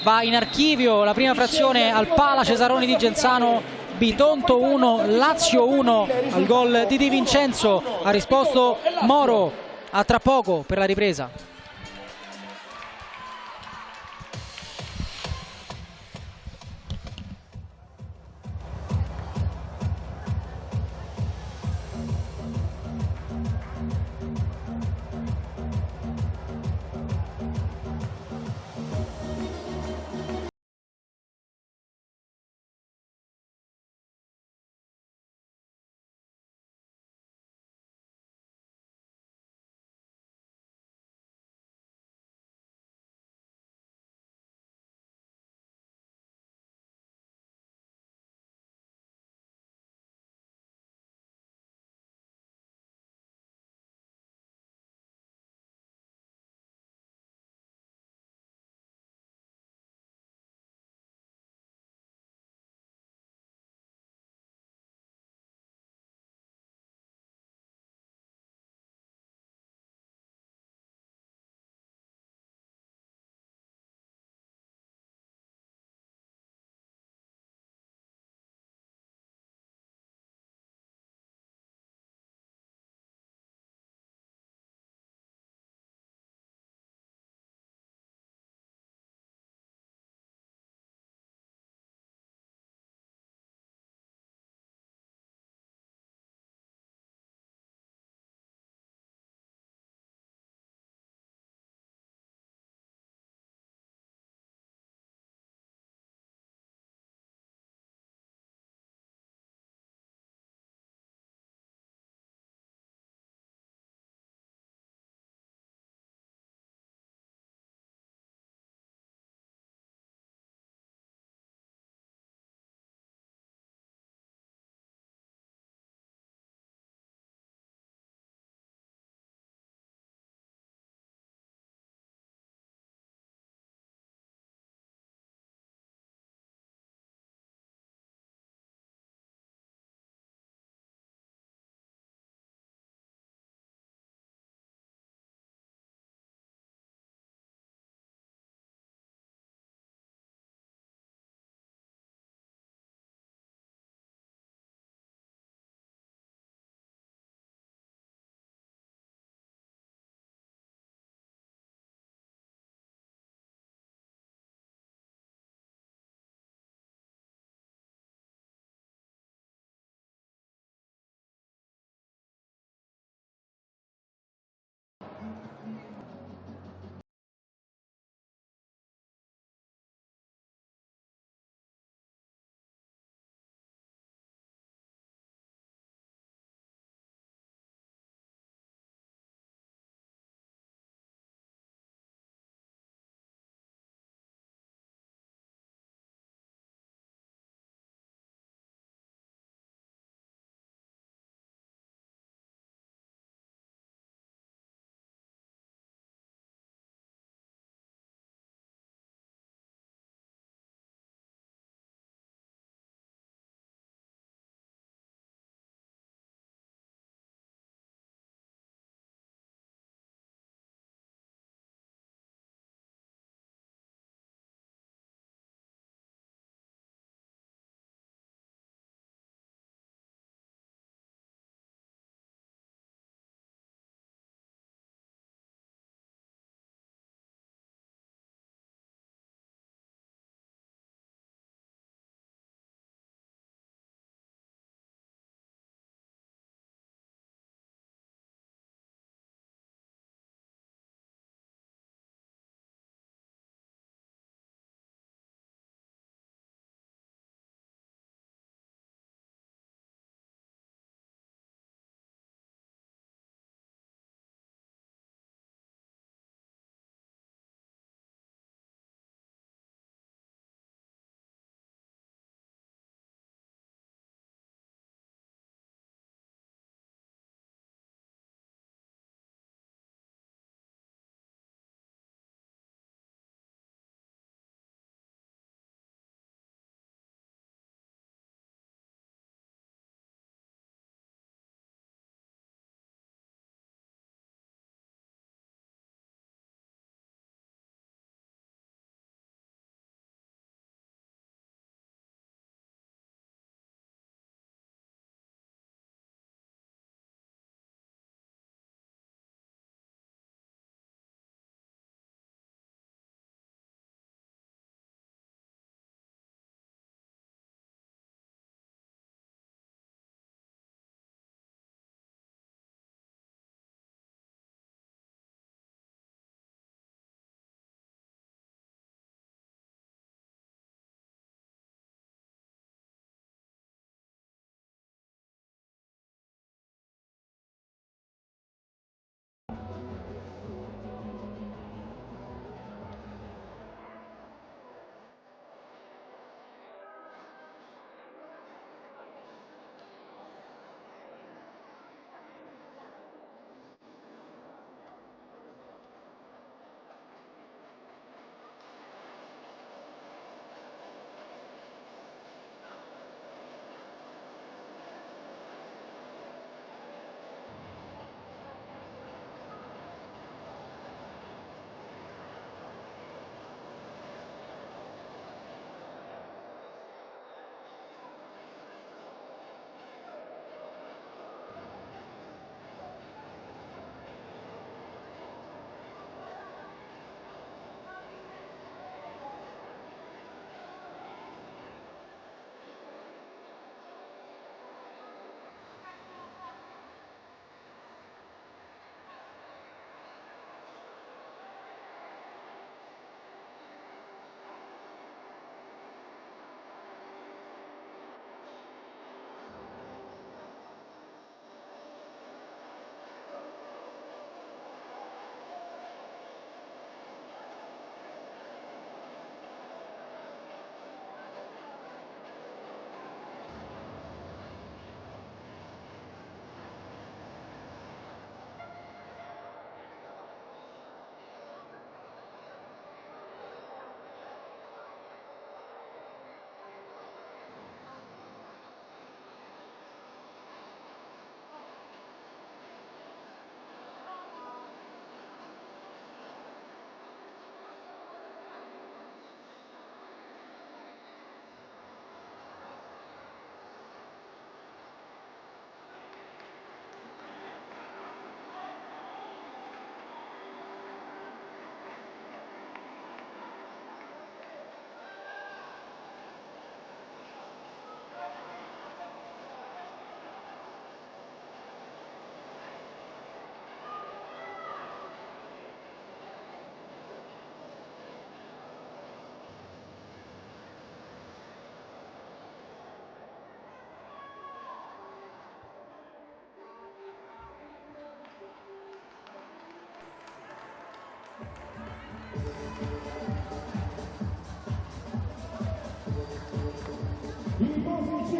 va in archivio la prima frazione al Pala Cesaroni di Genzano. Bitonto 1, Lazio 1, al gol di Di Vincenzo ha risposto Moro. A tra poco per la ripresa.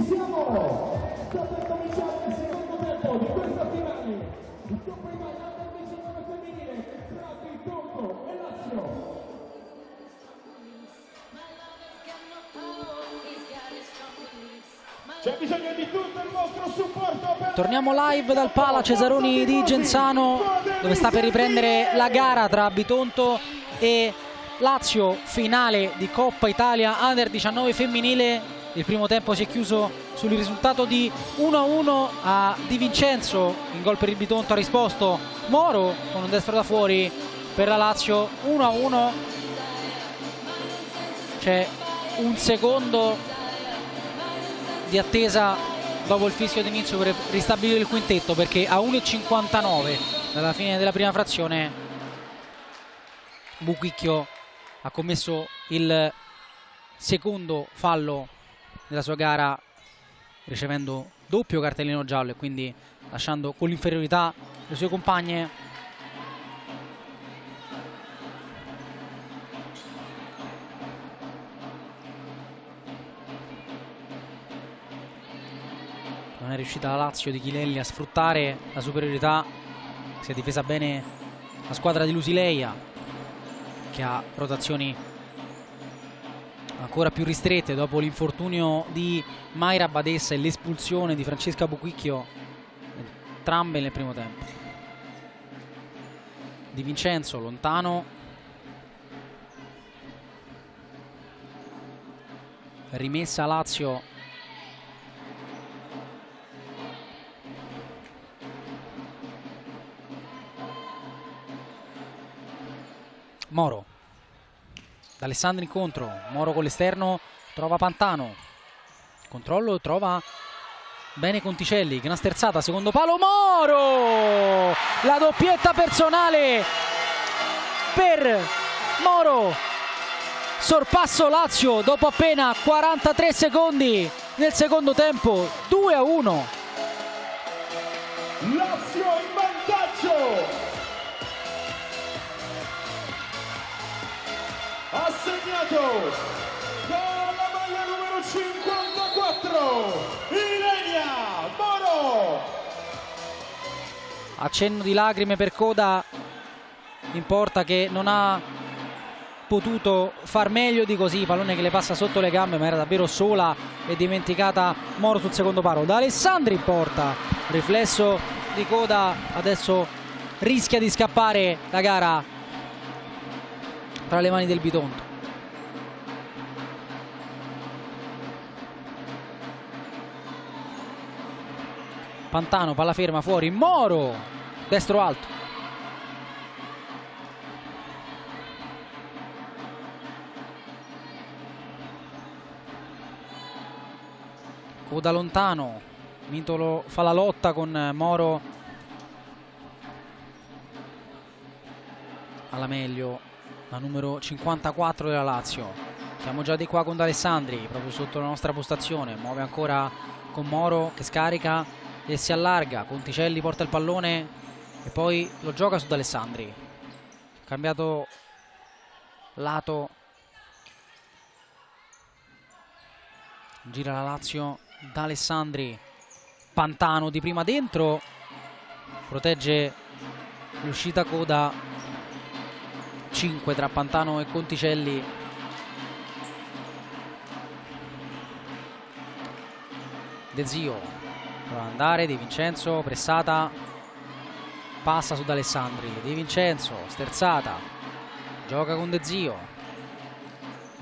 Ci siamo! Sta per cominciare il secondo tempo di questa finale. Il Coppa Italia Under 19 femminile tra Bitonto e Lazio. C'è bisogno di tutto il vostro supporto per... Torniamo live dal Pala Cesaroni di Genzano, dove sta per riprendere la gara tra Bitonto e Lazio, finale di Coppa Italia Under 19 femminile. Il primo tempo si è chiuso sul risultato di 1-1 a Di Vincenzo. In gol per il Bitonto ha risposto Moro con un destro da fuori. Per la Lazio 1-1. C'è un secondo di attesa dopo il fischio d'inizio per ristabilire il quintetto, perché a 1:59 dalla fine della prima frazione Buquicchio ha commesso il secondo fallo della sua gara, ricevendo doppio cartellino giallo e quindi lasciando con l'inferiorità le sue compagne. Non è riuscita la Lazio di Chilelli a sfruttare la superiorità. Si è difesa bene la squadra di Lusileia, che ha rotazioni ancora più ristrette dopo l'infortunio di Mayra Badessa e l'espulsione di Francesca Buquicchio, entrambe nel primo tempo. Di Vincenzo lontano, rimessa Lazio. Moro, D'Alessandro incontro, Moro con l'esterno, trova Pantano, controllo, trova bene Conticelli, gran sterzata, secondo palo, Moro! La doppietta personale per Moro, sorpasso Lazio dopo appena 43 secondi nel secondo tempo, 2-1. Lazio in vantaggio! Ha segnato con la maglia numero 54 Ilenia Moro. Accenno di lacrime per Coda in porta, che non ha potuto far meglio di così, pallone che le passa sotto le gambe, ma era davvero sola e dimenticata Moro sul secondo palo. Da Alessandri in porta, riflesso di Coda, adesso rischia di scappare la gara tra le mani del Bitonto. Pantano, palla ferma fuori, Moro, destro alto. Coda lontano, Mitolo fa la lotta con Moro alla meglio, la numero 54 della Lazio. Siamo già di qua con D'Alessandri, proprio sotto la nostra postazione. Muove ancora con Moro che scarica e si allarga. Conticelli porta il pallone e poi lo gioca su D'Alessandri. Cambiato lato. Gira la Lazio. D'Alessandri. Pantano di prima dentro. Protegge l'uscita Coda. 5 tra Pantano e Conticelli. De Zio prova ad andare, Di Vincenzo, pressata, passa su D'Alessandri, Di Vincenzo, sterzata, gioca con De Zio,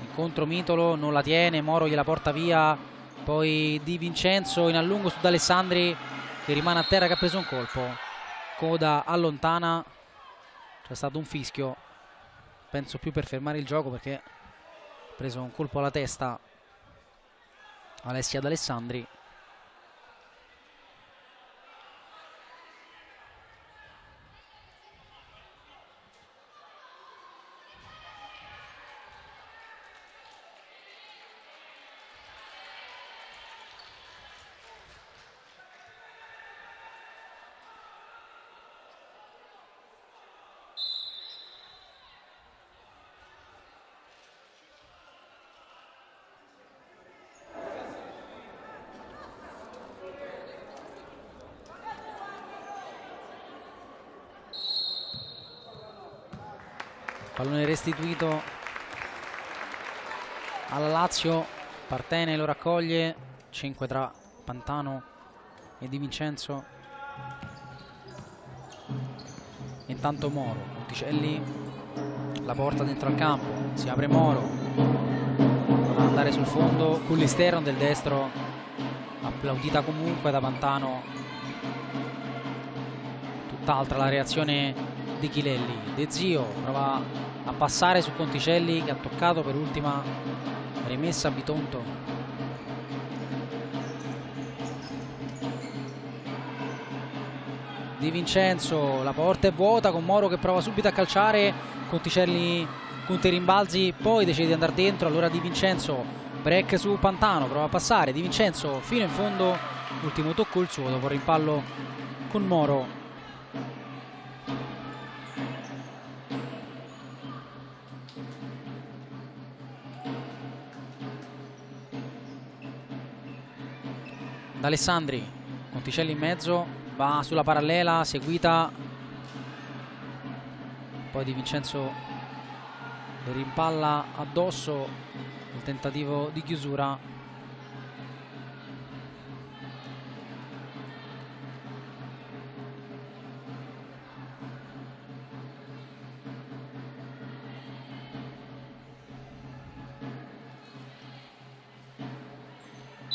incontro Mitolo, non la tiene, Moro gliela porta via, poi Di Vincenzo in allungo su D'Alessandri, che rimane a terra, che ha preso un colpo. Coda allontana, c'è stato un fischio, penso più per fermare il gioco, perché ha preso un colpo alla testa Alessia D'Alessandri. Pallone restituito alla Lazio, Partene lo raccoglie, 5 tra Pantano e Di Vincenzo. Intanto Moro, Conticelli, la porta dentro al campo, si apre Moro, va ad andare sul fondo con l'esterno del destro, applaudita comunque da Pantano. Tutt'altra la reazione di Chilelli. De Zio prova a passare su Conticelli, che ha toccato per ultima rimessa a Bitonto. Di Vincenzo, la porta è vuota con Moro che prova subito a calciare, Conticelli punta i rimbalzi, poi decide di andare dentro, allora Di Vincenzo, break su Pantano, prova a passare, Di Vincenzo fino in fondo, ultimo tocco il suo dopo il rimpallo con Moro. D'Alessandri, Conticelli in mezzo, va sulla parallela, seguita, poi Di Vincenzo rimpalla addosso, il tentativo di chiusura.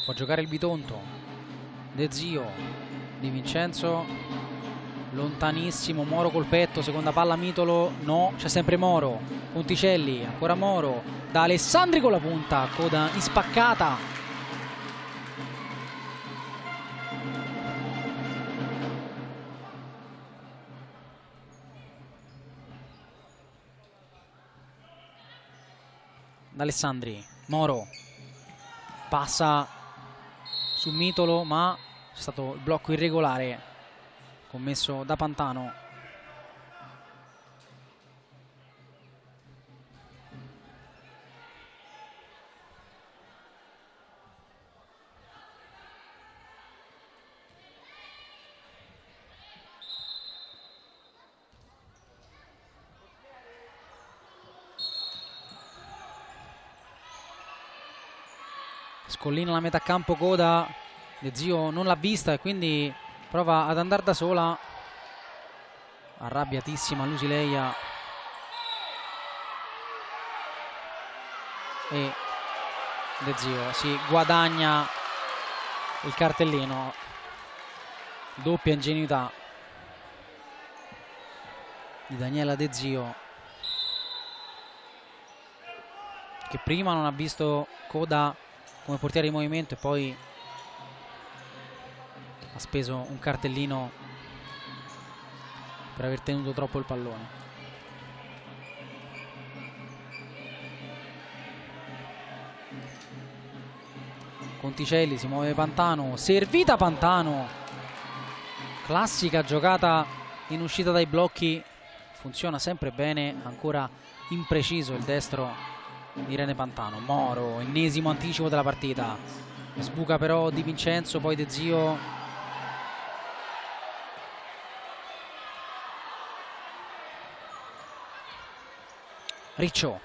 Può giocare il Bitonto. De Zio, Di Vincenzo lontanissimo, Moro col petto, seconda palla Mitolo, no, c'è sempre Moro, Conticelli, ancora Moro, da Alessandri con la punta, coda ispaccata. Da Alessandri, Moro passa su Mitolo, ma c'è stato il blocco irregolare commesso da Pantano. Scollina la metà campo, coda, De Zio non l'ha vista e quindi prova ad andare da sola, arrabbiatissima Lusileia, e De Zio si guadagna il cartellino. Doppia ingenuità di Daniela De Zio, che prima non ha visto coda come portiere di movimento e poi ha speso un cartellino per aver tenuto troppo il pallone. Conticelli, si muove Pantano, servita Pantano, classica giocata in uscita dai blocchi, funziona sempre bene, ancora impreciso il destro di Irene Pantano. Moro, ennesimo anticipo della partita, sbuca però Di Vincenzo, poi De Zio, Riccio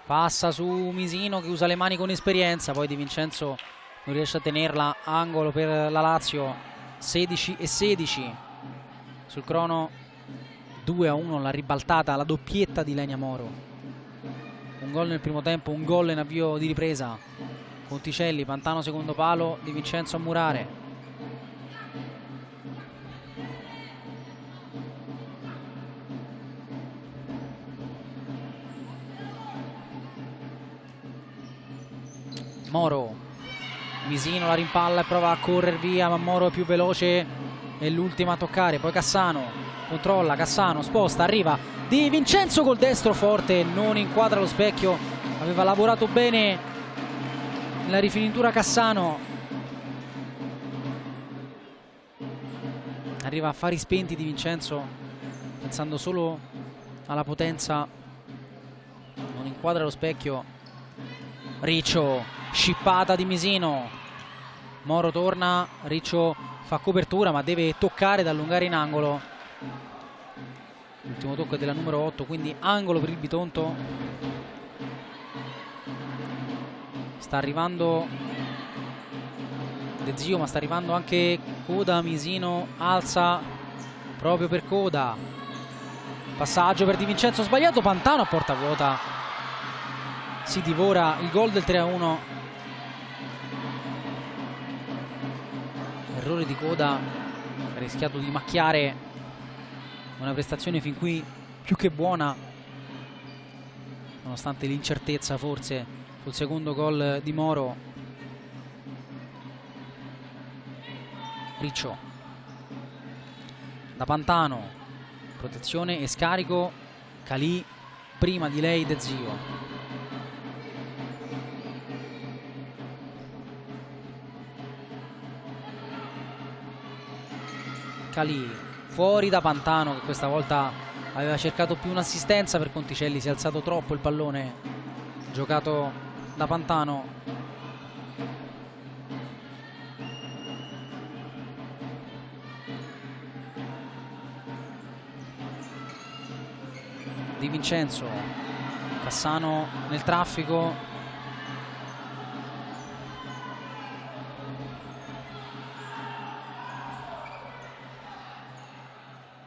passa su Misino che usa le mani con esperienza, poi Di Vincenzo non riesce a tenerla, angolo per la Lazio, 16-16 sul crono, 2-1 la ribaltata, la doppietta di Lenia Moro. Un gol nel primo tempo, un gol in avvio di ripresa. Conticelli, Pantano secondo palo, Di Vincenzo a murare. Moro, Misino la rimpalla e prova a correre via, ma Moro è più veloce, è l'ultima a toccare. Poi Cassano controlla, Cassano sposta, arriva Di Vincenzo col destro forte, non inquadra lo specchio, aveva lavorato bene nella rifinitura Cassano, arriva a fari spenti Di Vincenzo pensando solo alla potenza, non inquadra lo specchio. Riccio, scippata di Misino, Moro torna, Riccio fa copertura ma deve toccare ed allungare in angolo. L'ultimo tocco è della numero 8, quindi angolo per il Bitonto. Sta arrivando De Zio, ma sta arrivando anche Coda. Misino alza proprio per Coda. Passaggio per Di Vincenzo sbagliato. Pantano a porta vuota. Si divora il gol del 3-1. Errore di Coda, ha rischiato di macchiare una prestazione fin qui più che buona, nonostante l'incertezza forse sul secondo gol di Moro. Riccio da Pantano, protezione e scarico. Calì, prima di lei De Zio. Calì fuori da Pantano, che questa volta aveva cercato più un'assistenza per Conticelli. Si è alzato troppo il pallone giocato da Pantano. Di Vincenzo, Cassano nel traffico.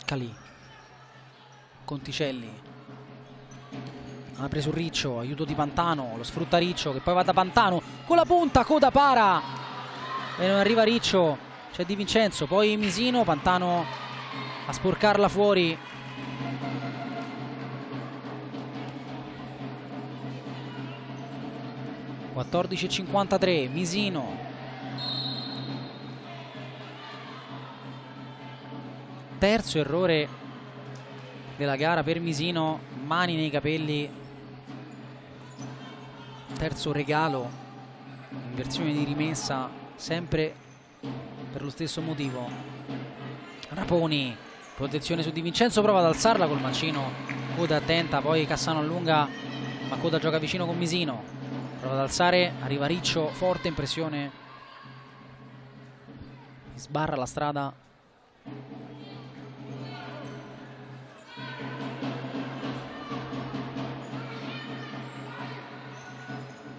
Calì, Conticelli apre su Riccio, aiuto di Pantano, lo sfrutta Riccio che poi va da Pantano con la punta. Coda para e non arriva Riccio, c'è Di Vincenzo, poi Misino, Pantano a sporcarla fuori. (14:53) Misino, terzo errore della gara per Misino, mani nei capelli, terzo regalo in versione di rimessa, sempre per lo stesso motivo. Raponi, protezione su Di Vincenzo, prova ad alzarla col mancino. Coda attenta, poi Cassano allunga, ma Coda gioca vicino con Misino, prova ad alzare, arriva Riccio forte in pressione, sbarra la strada.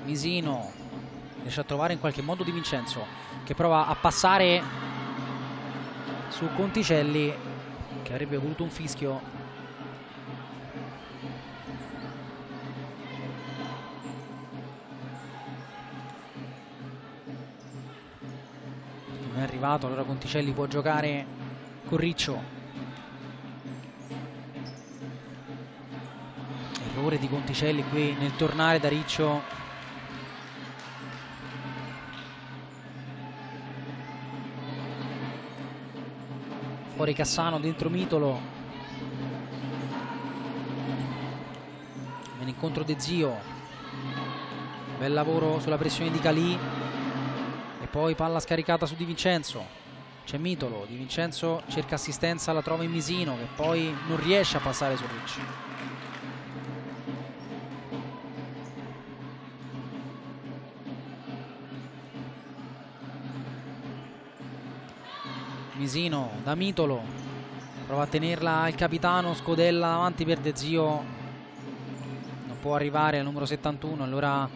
Misino riesce a trovare in qualche modo Di Vincenzo, che prova a passare su Conticelli, che avrebbe voluto un fischio. Non è arrivato, allora Conticelli può giocare con Riccio. Errore di Conticelli qui nel tornare da Riccio. Fuori Cassano, dentro Mitolo, viene incontro De Zio, bel lavoro sulla pressione di Calì e poi palla scaricata su Di Vincenzo, c'è Mitolo, Di Vincenzo cerca assistenza, la trova in Misino che poi non riesce a passare su Ricci. Misino da Mitolo, prova a tenerla il capitano, scodella avanti per De Zio, non può arrivare al numero 71, allora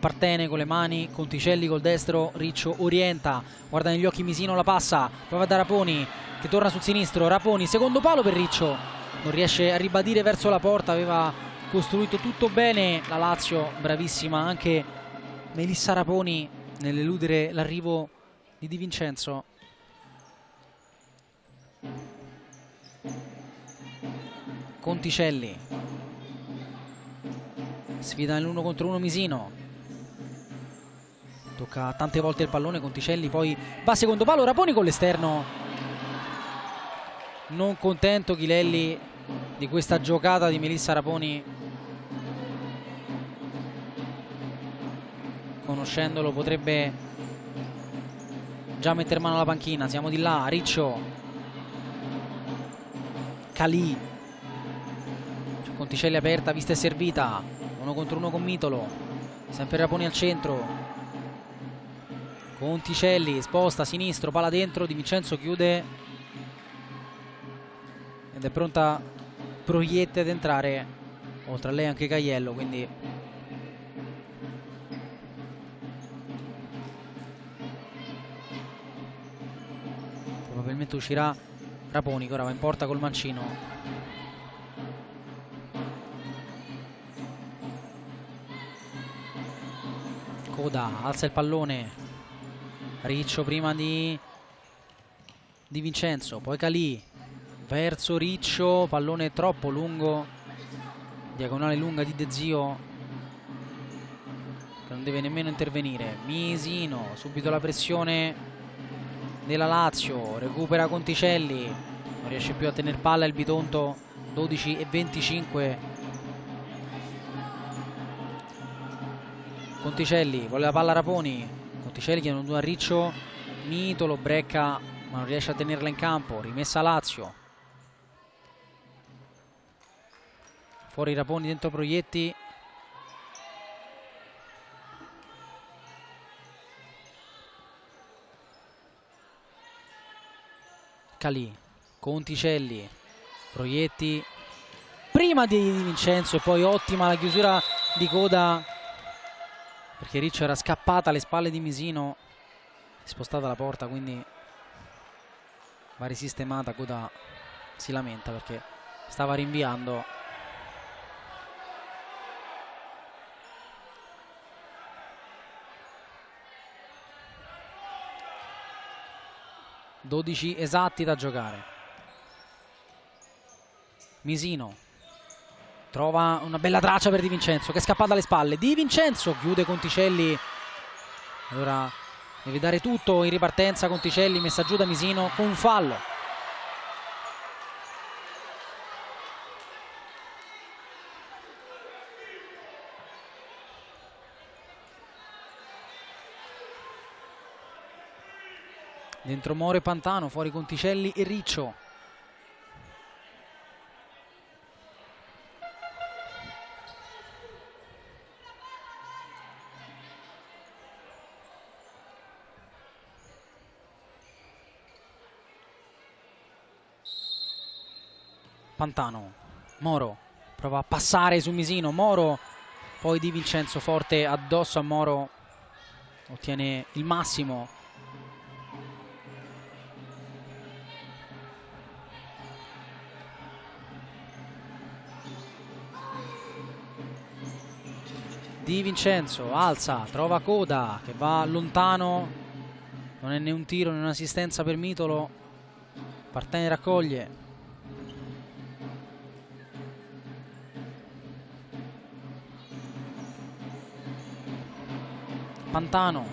Partene con le mani, Conticelli col destro, Riccio orienta, guarda negli occhi Misino, la passa, prova da Raponi che torna sul sinistro, Raponi secondo palo per Riccio, non riesce a ribadire verso la porta, aveva costruito tutto bene la Lazio, bravissima anche Melissa Raponi nell'eludere l'arrivo di Di Vincenzo. Conticelli sfida nell'1 contro 1 Misino, tocca tante volte il pallone Conticelli, poi va secondo palo, Raponi con l'esterno, non contento Chilelli di questa giocata di Melissa Raponi, conoscendolo potrebbe già mettere mano alla panchina. Siamo di là, Riccio, Calì, Conticelli aperta, vista e servita, 1 contro 1 con Mitolo, sempre Raponi al centro, Conticelli sposta sinistro, palla dentro, Di Vincenzo chiude ed è pronta Proietti ad entrare, oltre a lei anche Caiello, quindi probabilmente uscirà Raponi, che ora va in porta col mancino. Coda alza il pallone, Riccio prima di Vincenzo, poi Calì verso Riccio, pallone troppo lungo, diagonale lunga di De Zio che non deve nemmeno intervenire. Misino, subito la pressione della Lazio, recupera Conticelli, non riesce più a tenere palla il Bitonto. 12:25. Conticelli vuole la palla Raponi, Conticelli chiede a Riccio, Mitolo brecca ma non riesce a tenerla in campo, rimessa Lazio. Fuori Raponi, dentro Proietti. Calì, Conticelli, Proietti prima di Vincenzo, e poi ottima la chiusura di Coda, perché Riccio era scappata alle spalle di Misino, spostata la porta, quindi va risistemata. Coda si lamenta perché stava rinviando. (12 esatti da giocare). Misino trova una bella traccia per Di Vincenzo, che scappa dalle spalle. Di Vincenzo chiude Conticelli, allora deve dare tutto in ripartenza Conticelli, messa giù da Misino con un fallo. Dentro Moro e Pantano, fuori Conticelli e Riccio. Pantano, Moro prova a passare su Misino, Moro, poi Di Vincenzo forte addosso a Moro, ottiene il massimo. Di Vincenzo alza, trova Coda che va lontano, non è né un tiro né un'assistenza per Mitolo. Partene raccoglie. Pantano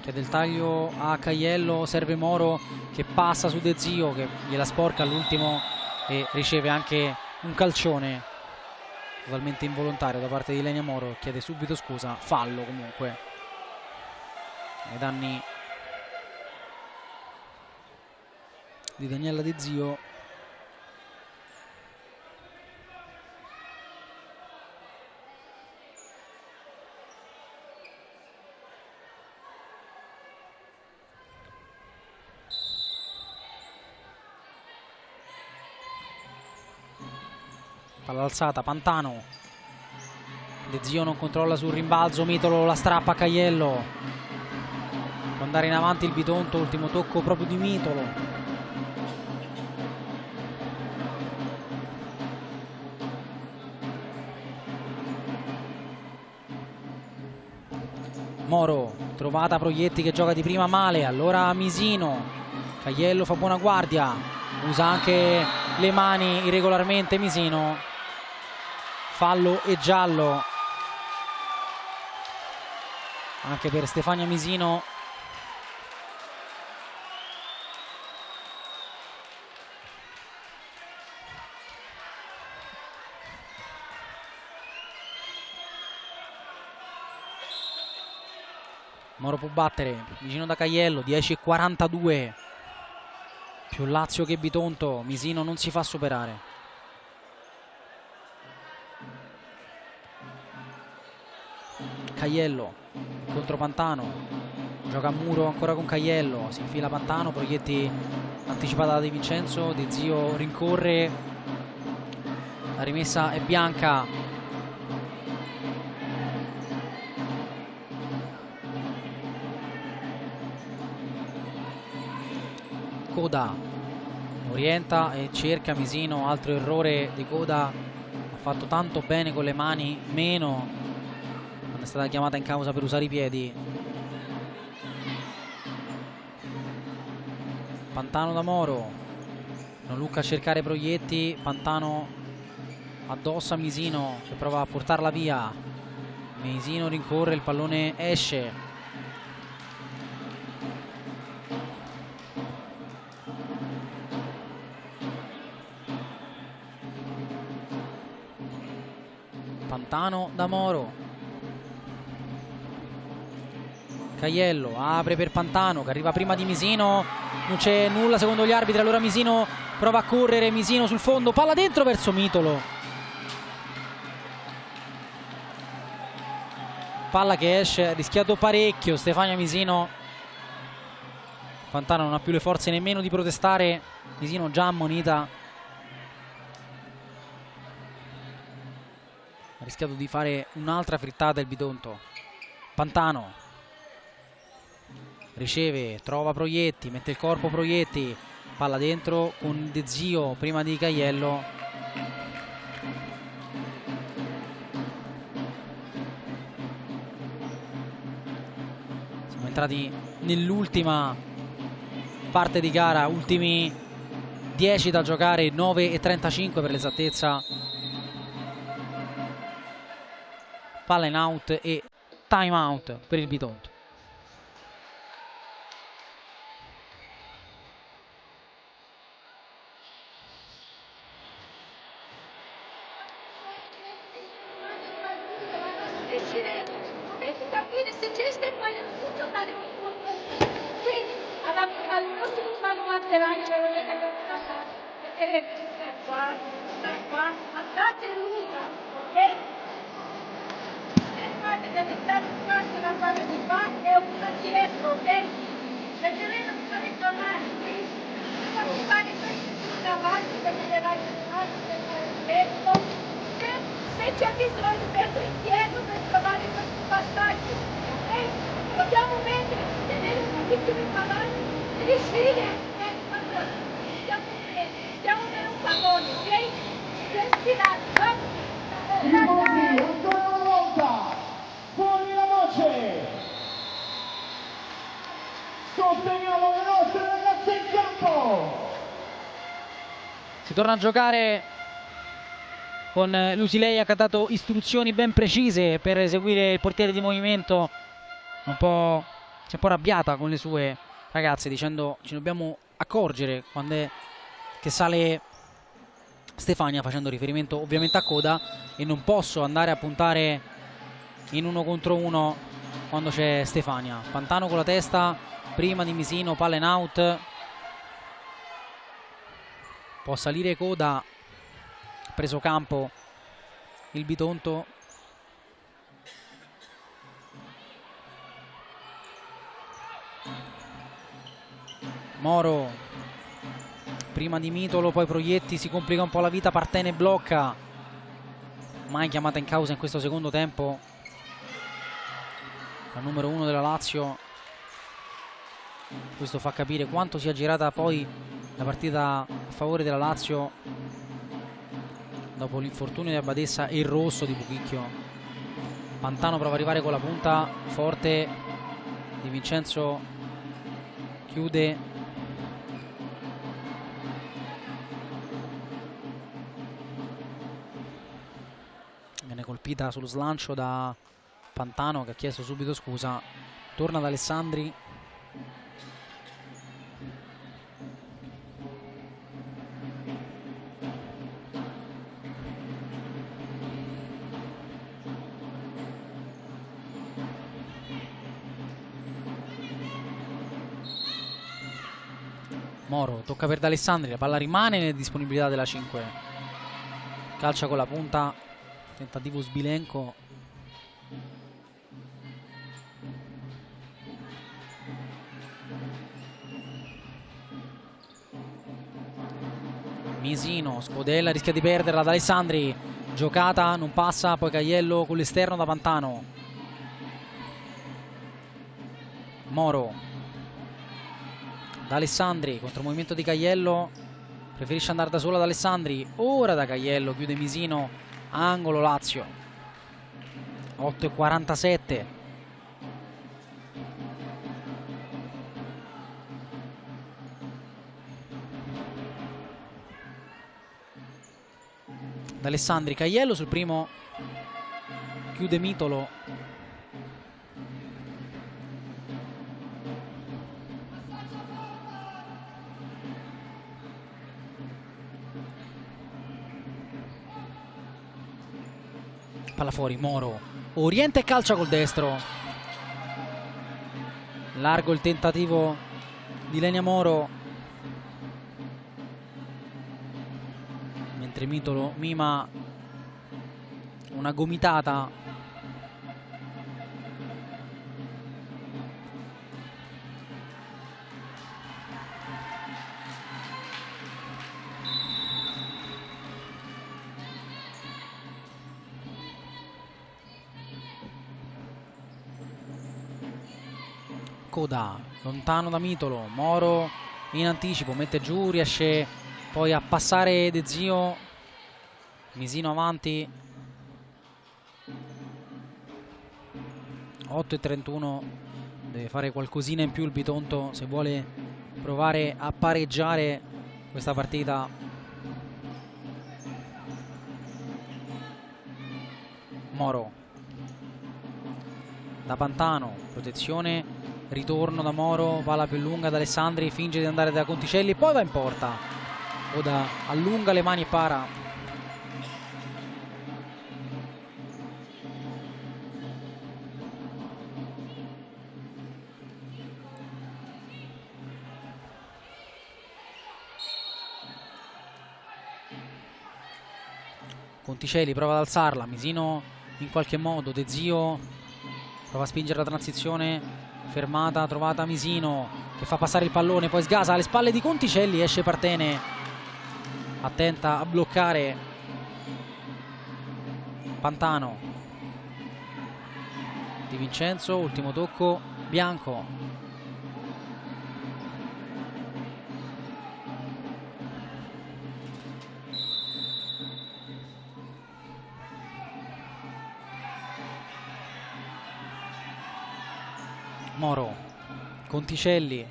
chiede il taglio a Caiello, serve Moro che passa su De Zio che gliela sporca all'ultimo e riceve anche un calcione totalmente involontario da parte di Lenia Moro, chiede subito scusa, fallo comunque ai danni di Daniela De Zio. Palla alzata, Pantano, De Zio non controlla sul rimbalzo, Mitolo la strappa a Caiello, può andare in avanti il Bitonto, ultimo tocco proprio di Mitolo. Moro, trovata Proietti che gioca di prima male, allora Misino, Caiello fa buona guardia, usa anche le mani irregolarmente Misino. Fallo e giallo anche per Stefania Misino. Moro può battere, vicino da Caiello, 10:42, più Lazio che Bitonto. Misino non si fa superare. Caiello contro Pantano, gioca a muro ancora con Caiello, si infila Pantano, Proietti anticipata da De Vincenzo, De Zio rincorre, la rimessa è bianca. Coda orienta e cerca Misino, altro errore di Coda, ha fatto tanto bene con le mani, meno quando è stata chiamata in causa per usare i piedi. Pantano da Moro, non Lucca a cercare Proietti, Pantano addosso a Misino che prova a portarla via, Misino rincorre, il pallone esce. Pantano da Moro, Caiello apre per Pantano che arriva prima di Misino, non c'è nulla secondo gli arbitri, allora Misino prova a correre, Misino sul fondo, palla dentro verso Mitolo, palla che esce, ha rischiato parecchio Stefania Misino. Pantano non ha più le forze nemmeno di protestare, Misino già ammonita, ha rischiato di fare un'altra frittata il Bitonto. Pantano riceve, trova Proietti, mette il corpo Proietti, palla dentro con De Zio prima di Caiello. Siamo entrati nell'ultima parte di gara, ultimi 10 da giocare, 9:35 per l'esattezza. Palla in out e time out per il Bitonto. Se c'è bisogno per impiego per trovare questi passaggi, dobbiamo mettere, tenere un pochino in avanti, riuscire stiamo per un pallone, ok? Respirate, Tifosi, ancora una volta, fuori la voce, sosteniamo le nostre ragazze in campo. Si torna a giocare con Lusileia che ha dato istruzioni ben precise per eseguire il portiere di movimento, si è un po' arrabbiata con le sue ragazze dicendo ci dobbiamo accorgere quando è che sale Stefania, facendo riferimento ovviamente a Coda, e non posso andare a puntare in 1 contro 1 quando c'è Stefania. Pantano con la testa prima di Misino, palla in out, può salire Coda, preso campo il Bitonto. Moro prima di Mitolo, poi Proietti, si complica un po' la vita, Partene blocca, mai chiamata in causa in questo secondo tempo la numero 1 della Lazio. Questo fa capire quanto sia girata poi la partita a favore della Lazio dopo l'infortunio di Abbadessa e il rosso di Buchicchio. Pantano prova ad arrivare con la punta forte, Di Vincenzo chiude, viene colpita sullo slancio da Pantano che ha chiesto subito scusa, torna ad Alessandri. Moro tocca per D'Alessandri, la palla rimane nelle disponibilità della 5, calcia con la punta, tentativo sbilenco. Misino, Scodella rischia di perderla da Alessandri, giocata, non passa, poi Caiello con l'esterno da Pantano. Moro, da Alessandri, contromovimento di Caiello, preferisce andare da sola da Alessandri, ora da Caiello, chiude Misino, angolo Lazio. 8:47. Da Alessandri, Caiello sul primo, chiude Mitolo. Palla fuori, Moro orienta e calcia col destro. Largo il tentativo di Lenia Moro, mentre Mitolo mima una gomitata. Coda, lontano da Mitolo, Moro in anticipo, mette giù, riesce poi a passare De Zio, Misino avanti. 8:31, deve fare qualcosina in più il Bitonto se vuole provare a pareggiare questa partita. Moro, da Pantano, protezione, ritorno da Moro, palla più lunga da Alessandri, finge di andare da Conticelli, poi va in porta. Oda allunga le mani e para. Conticelli prova ad alzarla, Misino in qualche modo, De Zio prova a spingere la transizione, fermata, trovata Misino che fa passare il pallone, poi sgasa alle spalle di Conticelli, esce Partene, attenta a bloccare Pantano. Di Vincenzo, ultimo tocco, Bianco. Moro, Conticelli,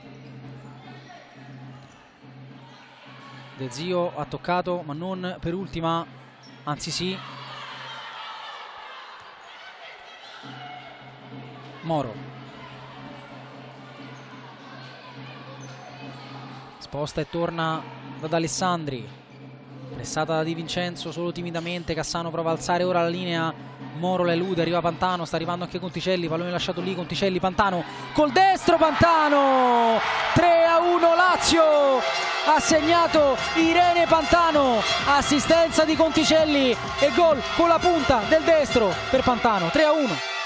De Zio ha toccato ma non per ultima, anzi sì. Moro sposta e torna da Alessandri, pressata da Di Vincenzo solo timidamente, Cassano prova a alzare ora la linea, Moro la elude, arriva Pantano, sta arrivando anche Conticelli, pallone lasciato lì, Conticelli, Pantano col destro, Pantano, 3-1 Lazio, ha segnato Irene Pantano, assistenza di Conticelli e gol con la punta del destro per Pantano, 3-1.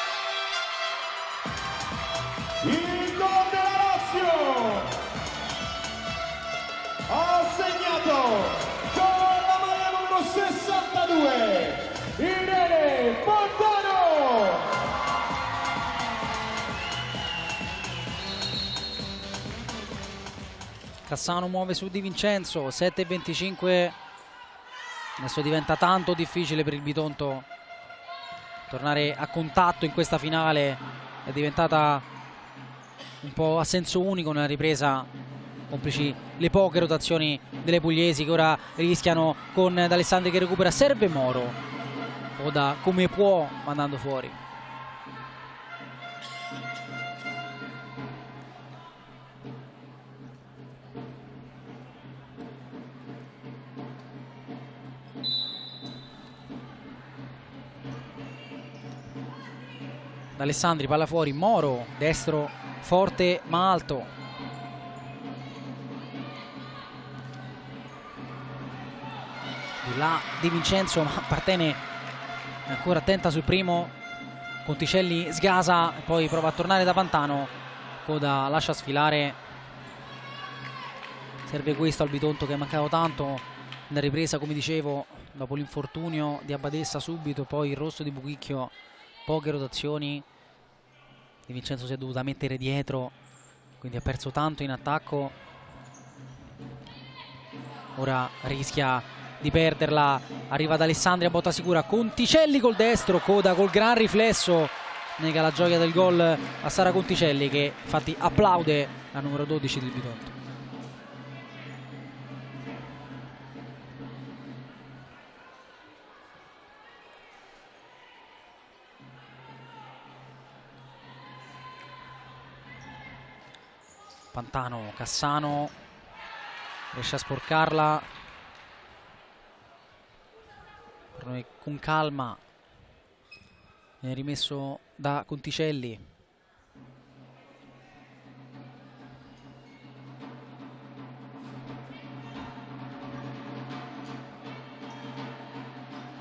Il gol della Lazio ha segnato con la maglia numero 62 Irene Pantano. Cassano muove su Di Vincenzo, 7:25, adesso diventa tanto difficile per il Bitonto tornare a contatto in questa finale, è diventata un po' a senso unico nella ripresa, complici le poche rotazioni delle pugliesi che ora rischiano con D'Alessandri che recupera, serve Moro, Oda come può mandando fuori. D'Alessandri, palla fuori, Moro, destro forte ma alto. Di là Di Vincenzo, ma Partene ancora attenta sul primo, Conticelli sgasa, poi prova a tornare da Pantano, Coda lascia sfilare, serve questo al Bitonto che è mancato tanto la ripresa, come dicevo, dopo l'infortunio di Abbadessa subito, poi il rosso di Buchicchio, poche rotazioni, Di Vincenzo si è dovuta mettere dietro, quindi ha perso tanto in attacco, ora rischia di perderla, arriva ad Alessandria, botta sicura, Conticelli col destro, Coda col gran riflesso nega la gioia del gol a Sara Conticelli, che infatti applaude la numero 12 del Bitonto. Pantano, Cassano riesce a sporcarla, per noi con calma, viene rimesso da Conticelli.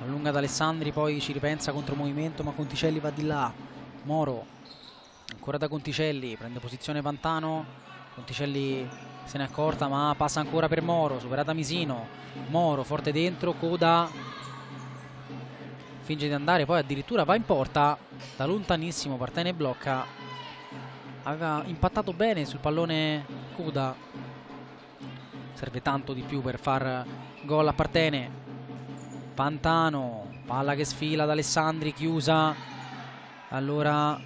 Allunga da Alessandri, poi ci ripensa contromovimento, ma Conticelli va di là. Moro, ancora da Conticelli, prende posizione Pantano, Conticelli se n'è accorta ma passa ancora per Moro, superata Misino, Moro forte dentro, Coda finge di andare, poi addirittura va in porta da lontanissimo, Partene e blocca, aveva impattato bene sul pallone Coda, serve tanto di più per far gol a Partene. Pantano, palla che sfila da Alessandri, chiusa, allora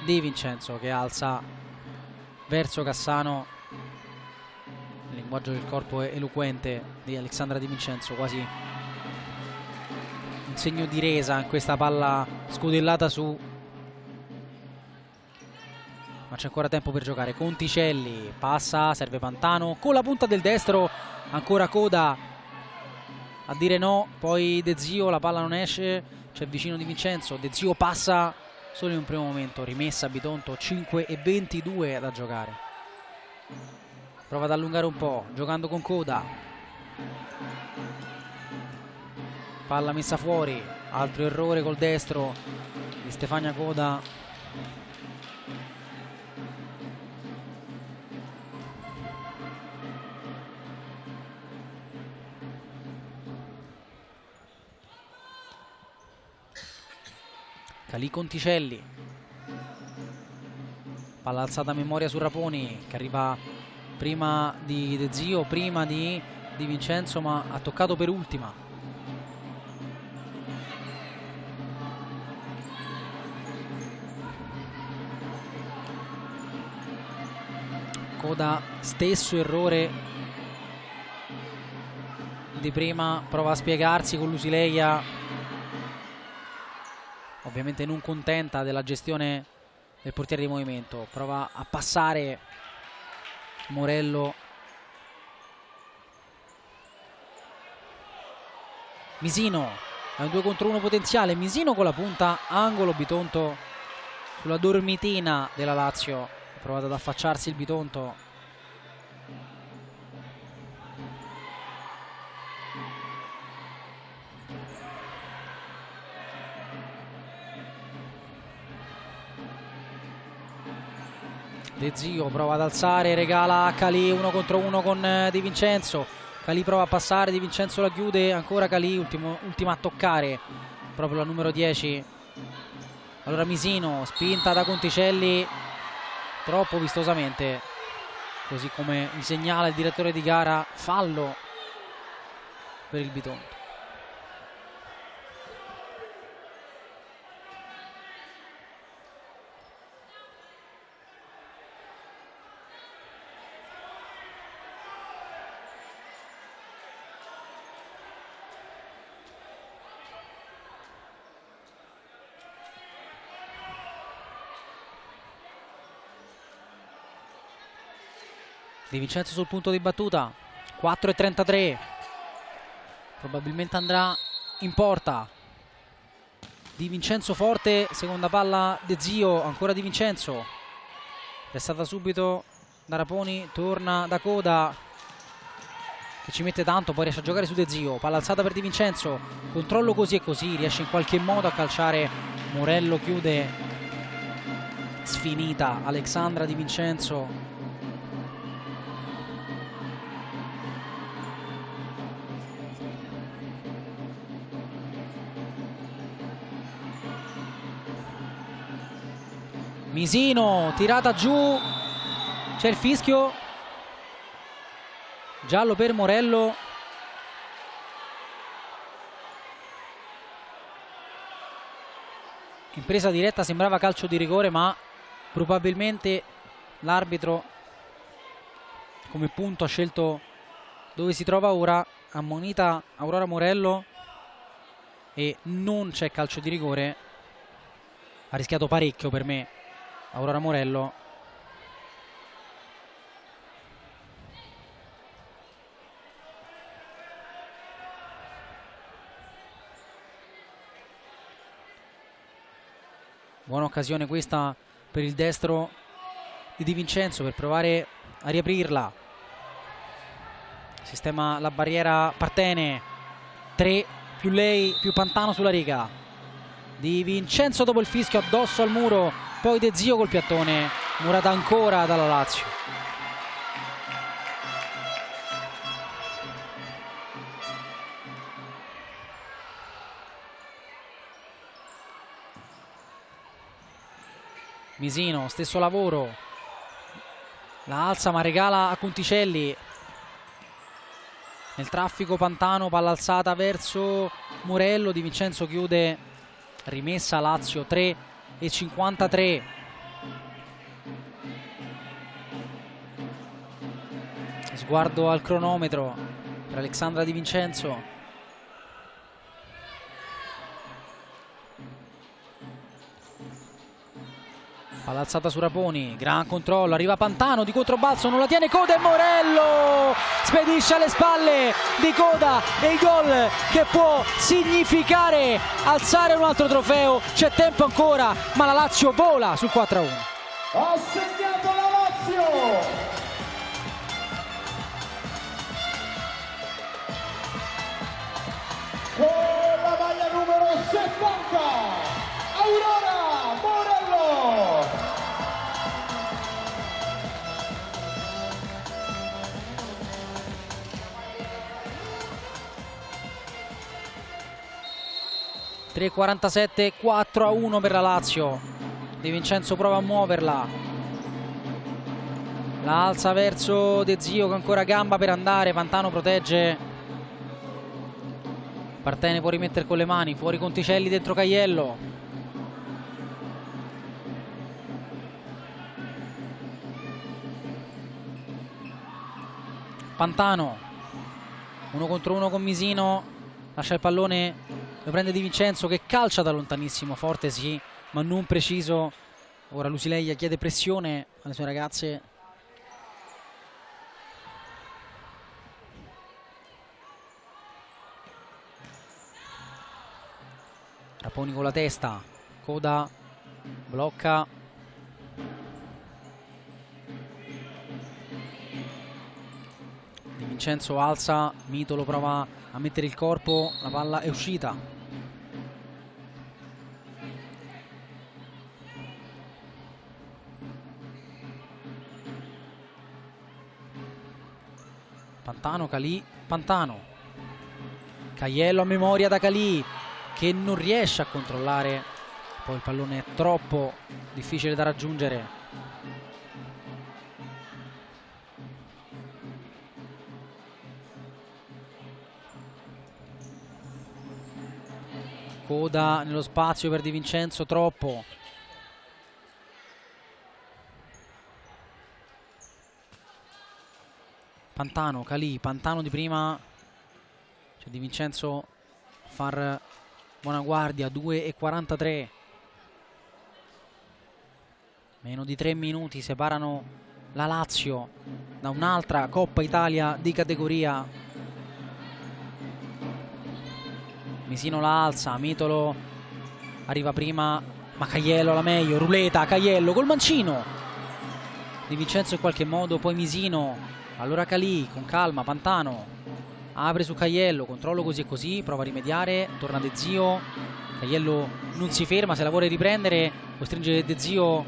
Di Vincenzo che alza verso Cassano, il linguaggio del corpo è eloquente di Alexandra Di Vincenzo, quasi un segno di resa in questa palla scodellata su, ma c'è ancora tempo per giocare. Conticelli passa, serve Pantano con la punta del destro, ancora Coda a dire no, poi De Zio, la palla non esce, c'è vicino Di Vincenzo, De Zio passa solo in un primo momento, rimessa a Bitonto, 5:22 da giocare. Prova ad allungare un po', giocando con Coda. Palla messa fuori, altro errore col destro di Stefania Coda. Calì Conticelli, palla alzata a memoria su Raponi che arriva prima di De Zio, prima di Vincenzo, ma ha toccato per ultima. Coda, stesso errore di prima, prova a spiegarsi con Lusileia, ovviamente non contenta della gestione del portiere di movimento, prova a passare Morello. Misino, è un 2 contro 1 potenziale, Misino con la punta, angolo Bitonto sulla dormitina della Lazio, ha provato ad affacciarsi il Bitonto. De Zio prova ad alzare, regala a Calì, 1 contro 1 con Di Vincenzo. Calì prova a passare, Di Vincenzo la chiude, ancora Calì, ultima a toccare proprio la numero 10. Allora Misino, spinta da Conticelli troppo vistosamente, così come mi segnala il direttore di gara, fallo per il Bitonto. Di Vincenzo sul punto di battuta, 4:33, probabilmente andrà in porta. Di Vincenzo forte, seconda palla De Zio, ancora Di Vincenzo, prestata subito da Raponi, torna da Coda che ci mette tanto, poi riesce a giocare su De Zio, palla alzata per Di Vincenzo, controllo così e così, riesce in qualche modo a calciare, Morello chiude, sfinita Alexandra Di Vincenzo. Misino, tirata giù, c'è il fischio, giallo per Morello. In presa diretta sembrava calcio di rigore, ma probabilmente l'arbitro come punto ha scelto dove si trova ora, ammonita Aurora Morello e non c'è calcio di rigore. Ha rischiato parecchio per me Aurora Morello. Buona occasione questa per il destro di Di Vincenzo per provare a riaprirla. Sistema la barriera Partene. 3 più lei più Pantano sulla riga. Di Vincenzo dopo il fischio addosso al muro. Poi De Zio col piattone. Murata ancora dalla Lazio. Misino, stesso lavoro, la alza ma regala a Conticelli. Nel traffico Pantano, palla alzata verso Morello, Di Vincenzo chiude, rimessa Lazio 3:53. Sguardo al cronometro per Alexandra Di Vincenzo. Palla alzata su Raponi, gran controllo, arriva Pantano di controbalzo, non la tiene Coda e Morello spedisce alle spalle di Coda e il gol che può significare alzare un altro trofeo. C'è tempo ancora, ma la Lazio vola sul 4-1. Ha segnato la Lazio! Con la maglia numero 70, Aurora Morello! (3:47), 4-1 per la Lazio. Di Vincenzo prova a muoverla, la alza verso De Zio che ancora gamba per andare, Pantano protegge, Partene può rimettere con le mani, fuori Conticelli, dentro Caiello. Pantano 1 contro 1 con Misino, lascia il pallone, lo prende Di Vincenzo che calcia da lontanissimo, forte sì, ma non preciso. Ora Lusileia chiede pressione alle sue ragazze. Raponi con la testa, Coda blocca. Di Vincenzo alza, Mitolo prova a mettere il corpo, la palla è uscita. Pantano, Calì, Pantano. Caiello a memoria da Calì che non riesce a controllare, poi il pallone è troppo difficile da raggiungere. Coda nello spazio per Di Vincenzo, troppo. Pantano, Calì, Pantano di prima, c'è Di Vincenzo far buona guardia, 2:43. Meno di 3 minuti separano la Lazio da un'altra Coppa Italia di categoria. Misino la alza, Mitolo arriva prima, ma Caiello la meglio, ruleta, Caiello col mancino. Di Vincenzo in qualche modo, poi Misino, allora Calì con calma, Pantano apre su Caiello, controllo così e così, prova a rimediare, torna De Zio, Caiello non si ferma, se la vuole riprendere, costringe De Zio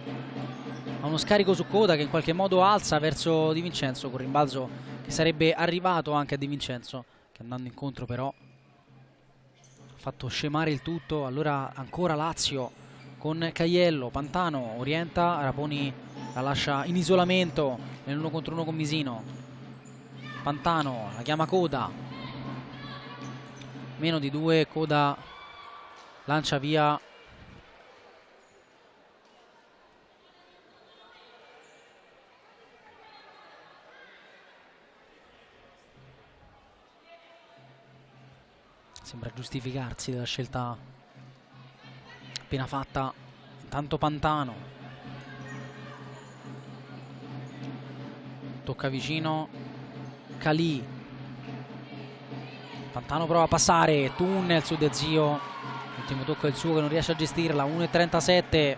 a uno scarico su Coda che in qualche modo alza verso Di Vincenzo, con rimbalzo che sarebbe arrivato anche a Di Vincenzo, che andando incontro però ha fatto scemare il tutto. Allora ancora Lazio con Caiello. Pantano orienta, Raponi la lascia in isolamento nell'1 contro 1 con Misino. Pantano la chiama Coda, meno di 2, Coda lancia via sembra giustificarsi della scelta appena fatta. Intanto Pantano tocca vicino Calì. Pantano prova a passare, tunnel su De Zio, l'ultimo tocco è il suo che non riesce a gestirla. 1,37.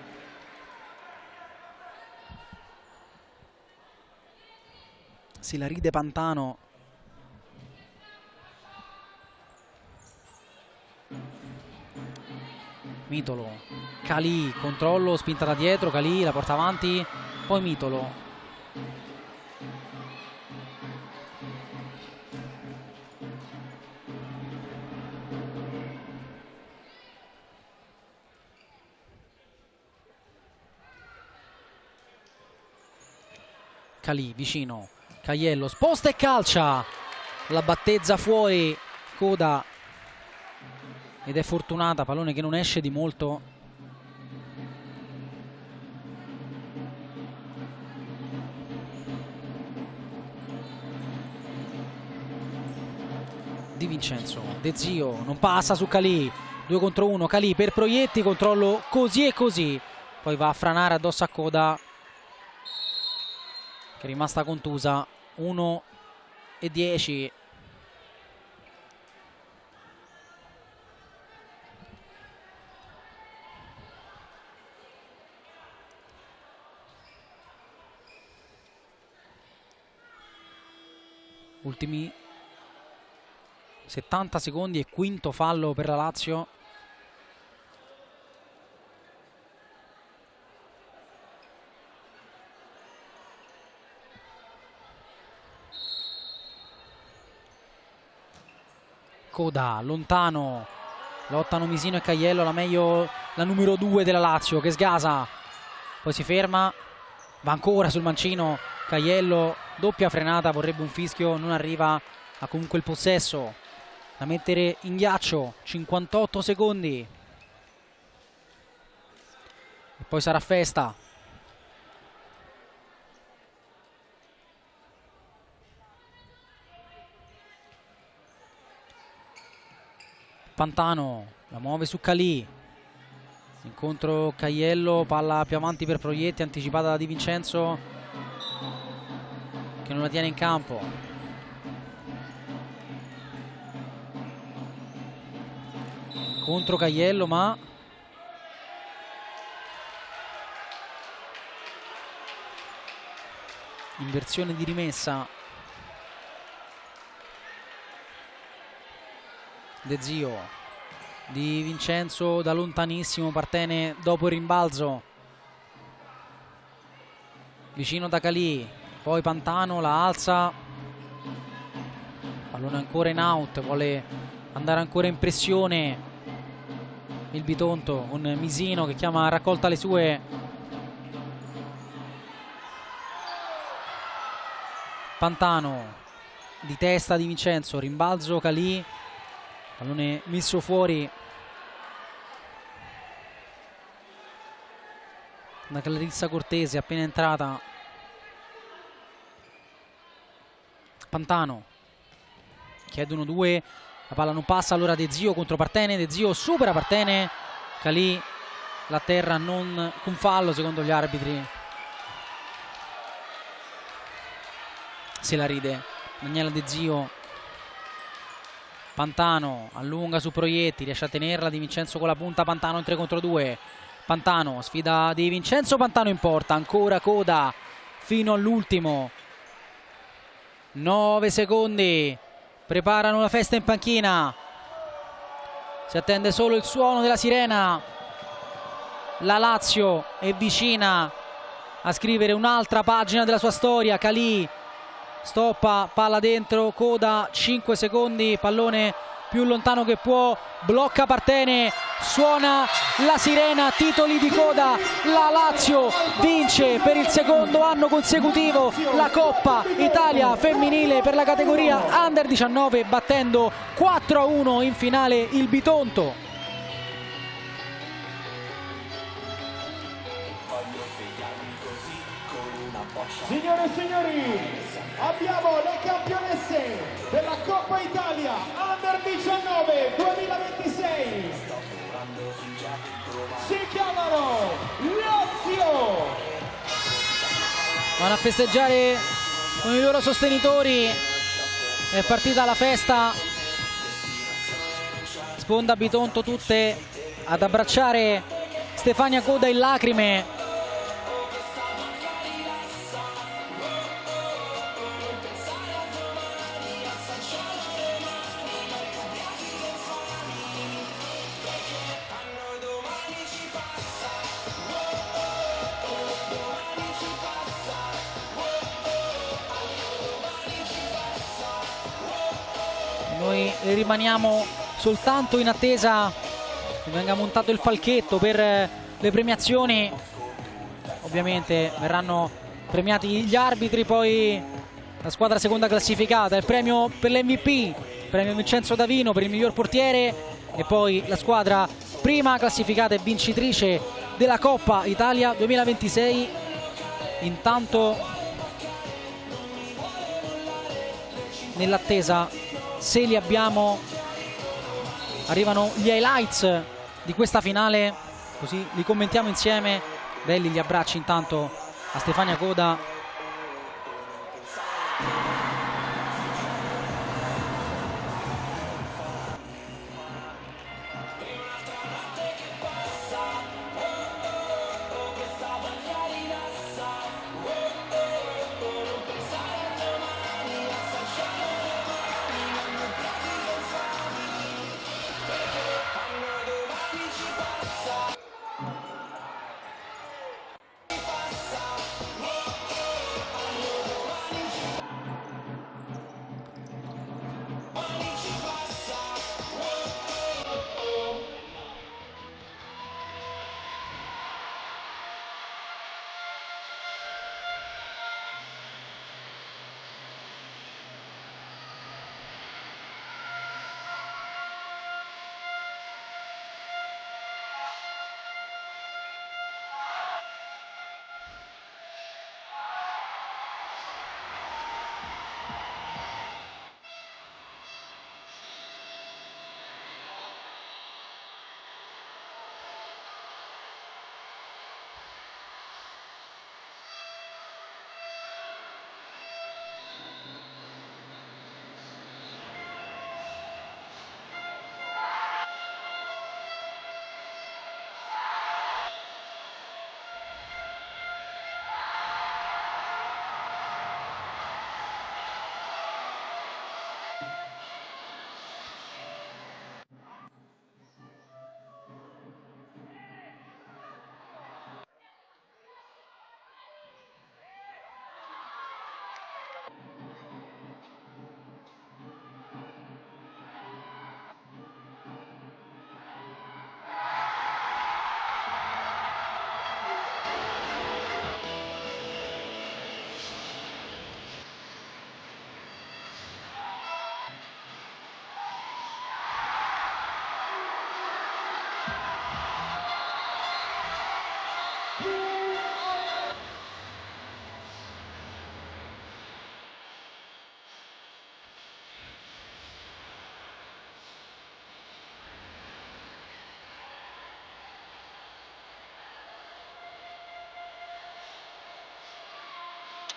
Si la ride Pantano. Mitolo, Calì, controllo, spinta da dietro, Calì la porta avanti, poi Mitolo. Calì vicino, Caiello sposta e calcia, la battezza fuori Coda ed è fortunata, pallone che non esce di molto. Di Vincenzo, De Zio non passa su Calì, 2 contro 1, Calì per Proietti, controllo così e così, poi va a franare addosso a Coda che è rimasta contusa. 1,10. Ultimi 70 secondi e quinto fallo per la Lazio. Coda lontano, lottano Misino e Caiello, la meglio la numero 2 della Lazio che sgasa, poi si ferma, va ancora sul mancino Caiello, doppia frenata, vorrebbe un fischio, non arriva, ha comunque il possesso da mettere in ghiaccio. 58 secondi e poi sarà festa. Pantano la muove su Calì, incontro Caiello, palla più avanti per Proietti, anticipata da Di Vincenzo che non la tiene in campo. Contro Caiello, ma inversione di rimessa. De Zio, Di Vincenzo da lontanissimo, Partene dopo il rimbalzo, vicino da Calì, poi Pantano la alza, pallone ancora in out, vuole andare ancora in pressione il Bitonto con Misino che chiama a raccolta le sue. Pantano di testa Di Vincenzo, rimbalzo Calì, pallone messo fuori da Clarissa Cortese appena entrata. Pantano chiede 1-2, la palla non passa, allora De Zio contro Partene, De Zio supera Partene, Calì la terra non con fallo secondo gli arbitri. Se la ride Daniela De Zio. Pantano allunga su Proietti, riesce a tenerla Di Vincenzo con la punta, Pantano in 3 contro 2, Pantano sfida Di Vincenzo, Pantano in porta, ancora Coda fino all'ultimo. 9 secondi, preparano la festa in panchina, si attende solo il suono della sirena. La Lazio è vicina a scrivere un'altra pagina della sua storia. Calì stoppa, palla dentro, Coda 5 secondi, pallone più lontano che può, blocca Partene, suona la sirena, titoli di coda, la Lazio vince per il secondo anno consecutivo la Coppa Italia femminile per la categoria Under 19 battendo 4-1 in finale il Bitonto. Signore e signori, abbiamo le campionesse della Coppa Italia Under 19 2026. Si chiamano Lazio. Vanno a festeggiare con i loro sostenitori. È partita la festa. Sponda Bitonto tutte ad abbracciare Stefania Coda in lacrime. Noi rimaniamo soltanto in attesa che venga montato il palchetto per le premiazioni. Ovviamente verranno premiati gli arbitri, poi la squadra seconda classificata, il premio per l'MVP, premio Vincenzo Davino per il miglior portiere e poi la squadra prima classificata e vincitrice della Coppa Italia 2026. Intanto nell'attesa, se li abbiamo, arrivano gli highlights di questa finale, così li commentiamo insieme. Belli gli abbracci intanto a Stefania Coda.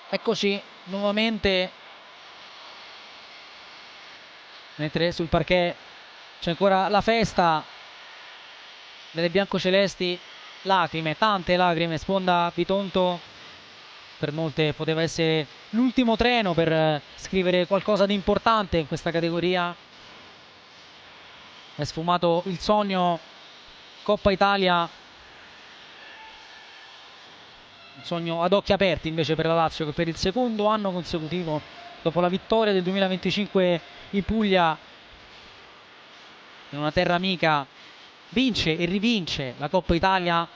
Eccoci nuovamente, mentre sul parquet c'è ancora la festa delle biancocelesti. Lacrime, tante lacrime. Sponda Bitonto per molte poteva essere l'ultimo treno per scrivere qualcosa di importante in questa categoria. È sfumato il sogno Coppa Italia, un sogno ad occhi aperti invece per la Lazio, che per il secondo anno consecutivo, dopo la vittoria del 2025 in Puglia, in una terra amica, vince e rivince la Coppa Italia.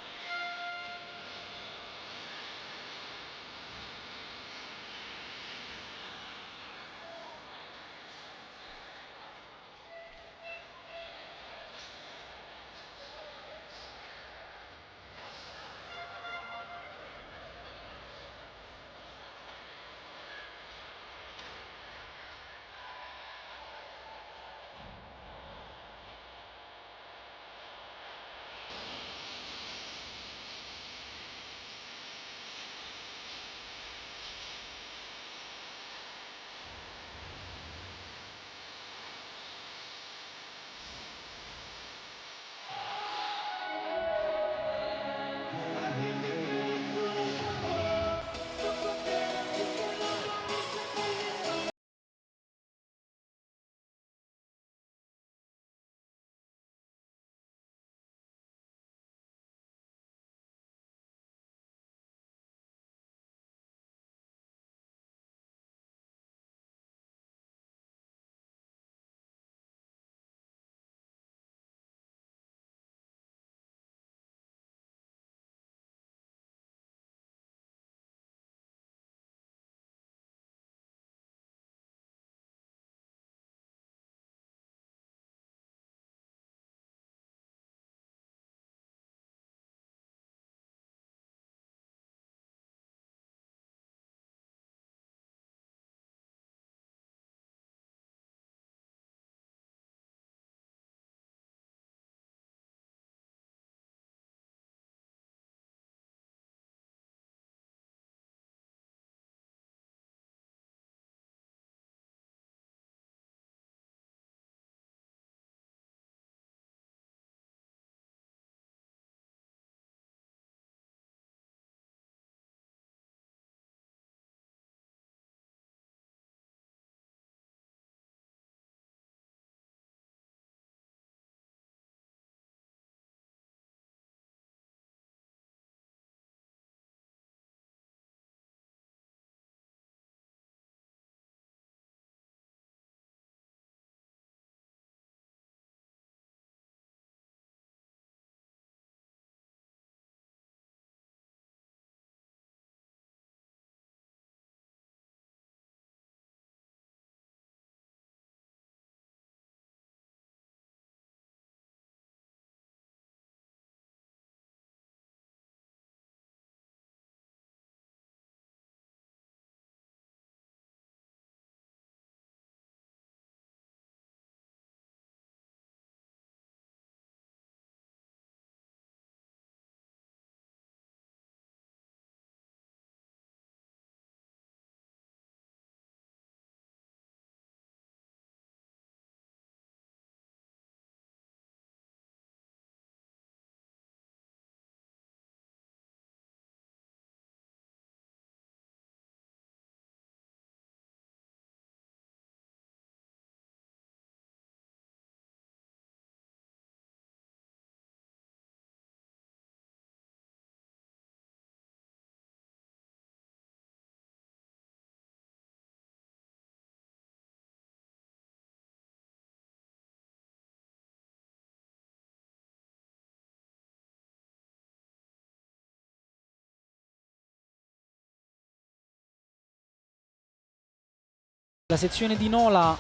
La sezione di Nola,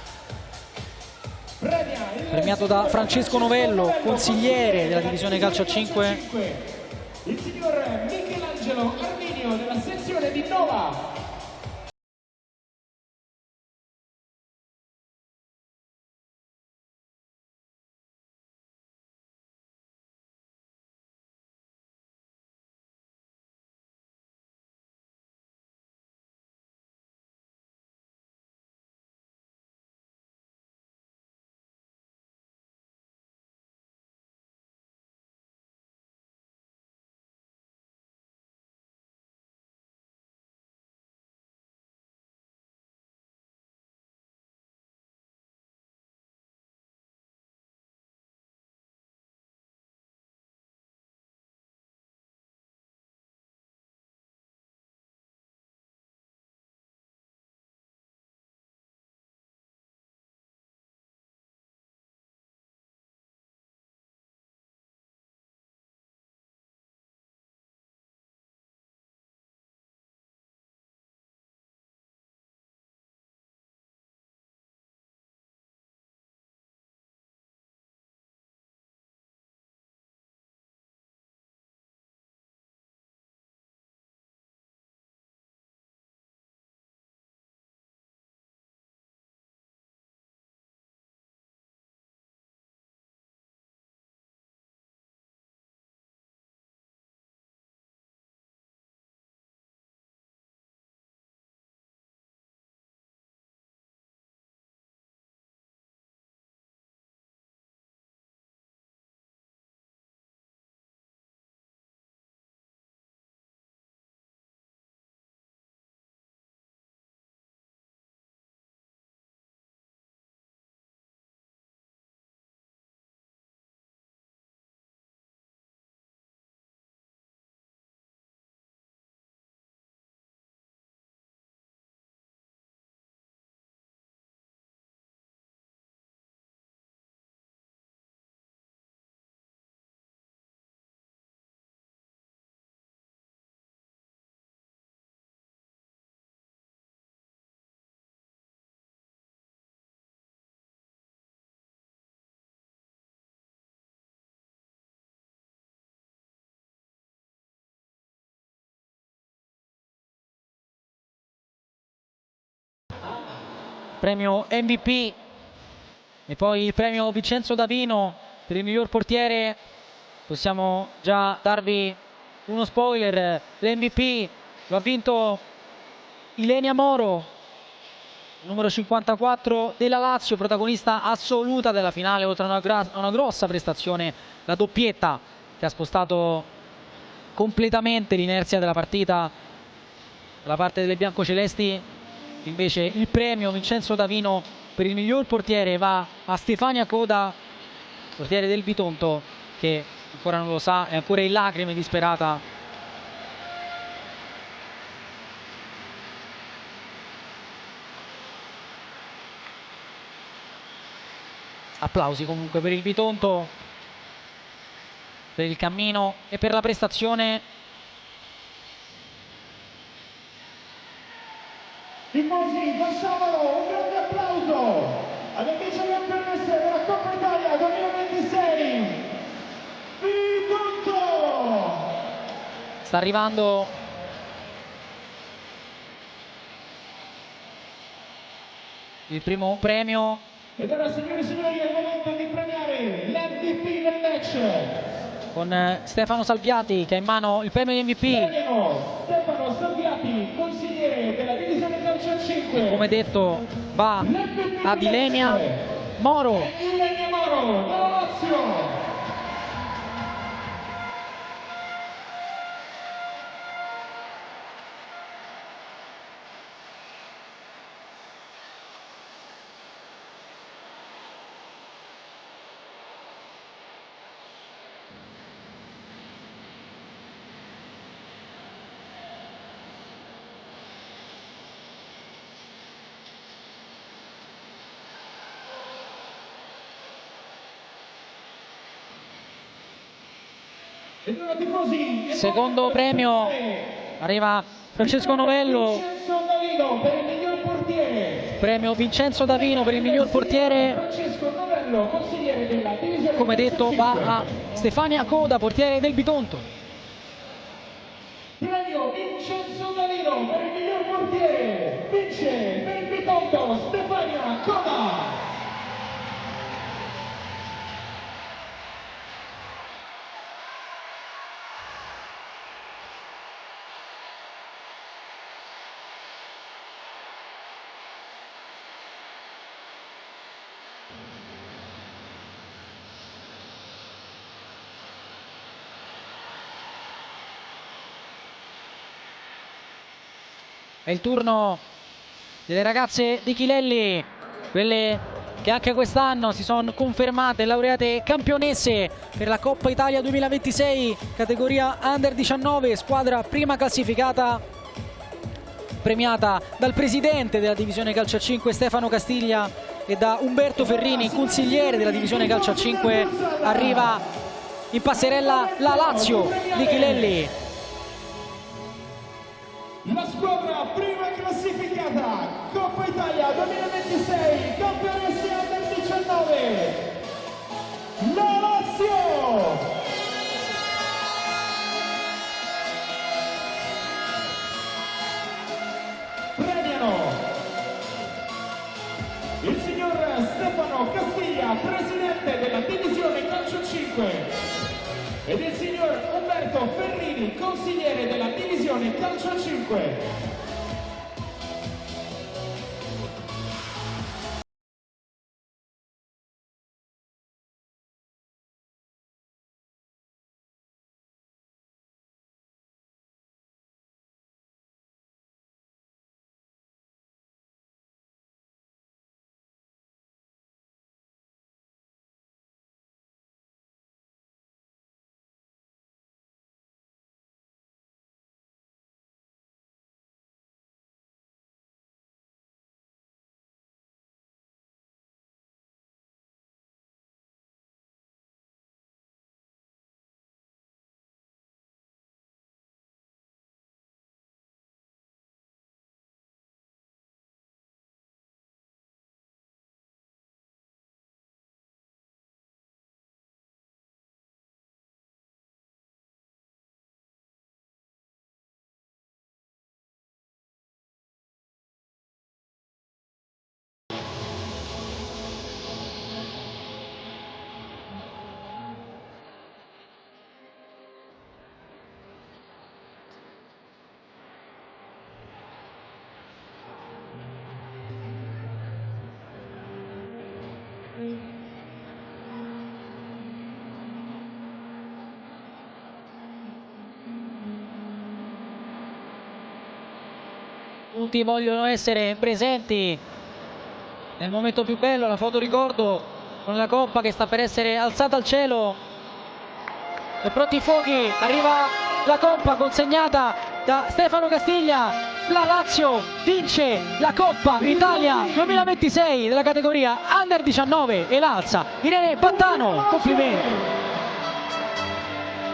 premiato da Francesco Novello, consigliere della divisione calcio a 5. Il signor Michelangelo Arminio della sezione di Nola. premio MVP e poi il premio Vincenzo Davino per il miglior portiere. Possiamo già darvi uno spoiler: l'MVP lo ha vinto Ilenia Moro, numero 54 della Lazio, protagonista assoluta della finale, oltre a una grossa prestazione, la doppietta che ha spostato completamente l'inerzia della partita dalla parte delle biancocelesti. Invece il premio Vincenzo Davino per il miglior portiere va a Stefania Coda, portiere del Bitonto, che ancora non lo sa, è ancora in lacrime, disperata. Applausi comunque per il Bitonto, per il cammino e per la prestazione. Tifosi, facciamolo un grande applauso alle vice campionesse della Coppa Italia 2026, Bitonto! Sta arrivando il primo premio. Ed ora, signore e signori, è il momento di premiare l'MVP del match. Con Stefano Salviati che ha in mano il premio di MVP. Premiano Stefano Salviati, consigliere della divisione calcio a 5. Come detto, va ad Ilenia Moro. Ilenia Moro, dalla Lazio. Secondo premio arriva Francesco Novello. Vincenzo Davino per il miglior portiere. Premio Vincenzo Davino per il miglior portiere. Francesco Novello, consigliere della divisione. Come detto, va a Stefania Coda, portiere del Bitonto. Premio Vincenzo Davino per il miglior portiere. Vince per il Bitonto Stefania Coda. È il turno delle ragazze di Chilelli, quelle che anche quest'anno si sono confermate laureate campionesse per la Coppa Italia 2026, categoria Under 19, squadra prima classificata, premiata dal presidente della divisione calcio a 5 Stefano Castiglia e da Umberto Ferrini, consigliere della divisione calcio a 5. Arriva in passerella la Lazio di Chilelli. La squadra prima classificata, Coppa Italia 2026, campionessa Under 19, la Lazio! Premiano il signor Stefano Castiglia, presidente della divisione calcio 5, ed il signor Umberto Ferrini, consigliere della divisione calcio 5. tutti vogliono essere presenti nel momento più bello, la foto ricordo con la coppa che sta per essere alzata al cielo. E pronti i fuochi, arriva la coppa consegnata da Stefano Castiglia. La Lazio vince la Coppa Italia 2026 della categoria Under 19 e l'alza Irene Battano. Complimenti.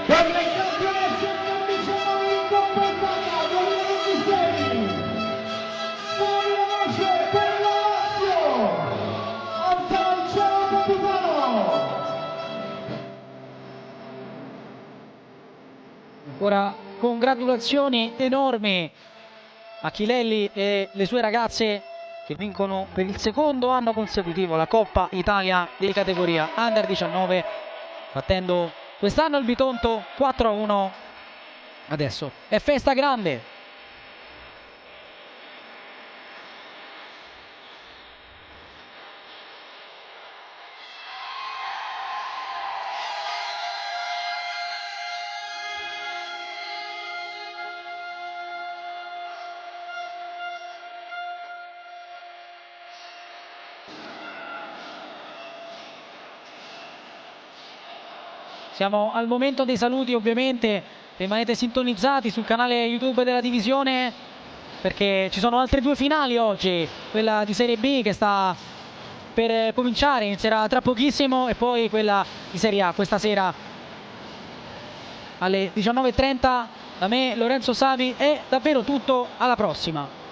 Per le campionesse Under 19 in Coppa Italia 2026. Fuori la voce per la Lazio. Alza al cielo capitano. Ancora congratulazioni enormi a Chilelli e le sue ragazze che vincono per il secondo anno consecutivo la Coppa Italia di categoria Under 19, battendo quest'anno il Bitonto 4-1. Adesso è festa grande. Siamo al momento dei saluti, ovviamente rimanete sintonizzati sul canale YouTube della divisione perché ci sono altre due finali oggi, quella di Serie B che sta per cominciare, inizierà tra pochissimo, e poi quella di Serie A questa sera alle 19:30. Da me Lorenzo Savi è davvero tutto, alla prossima.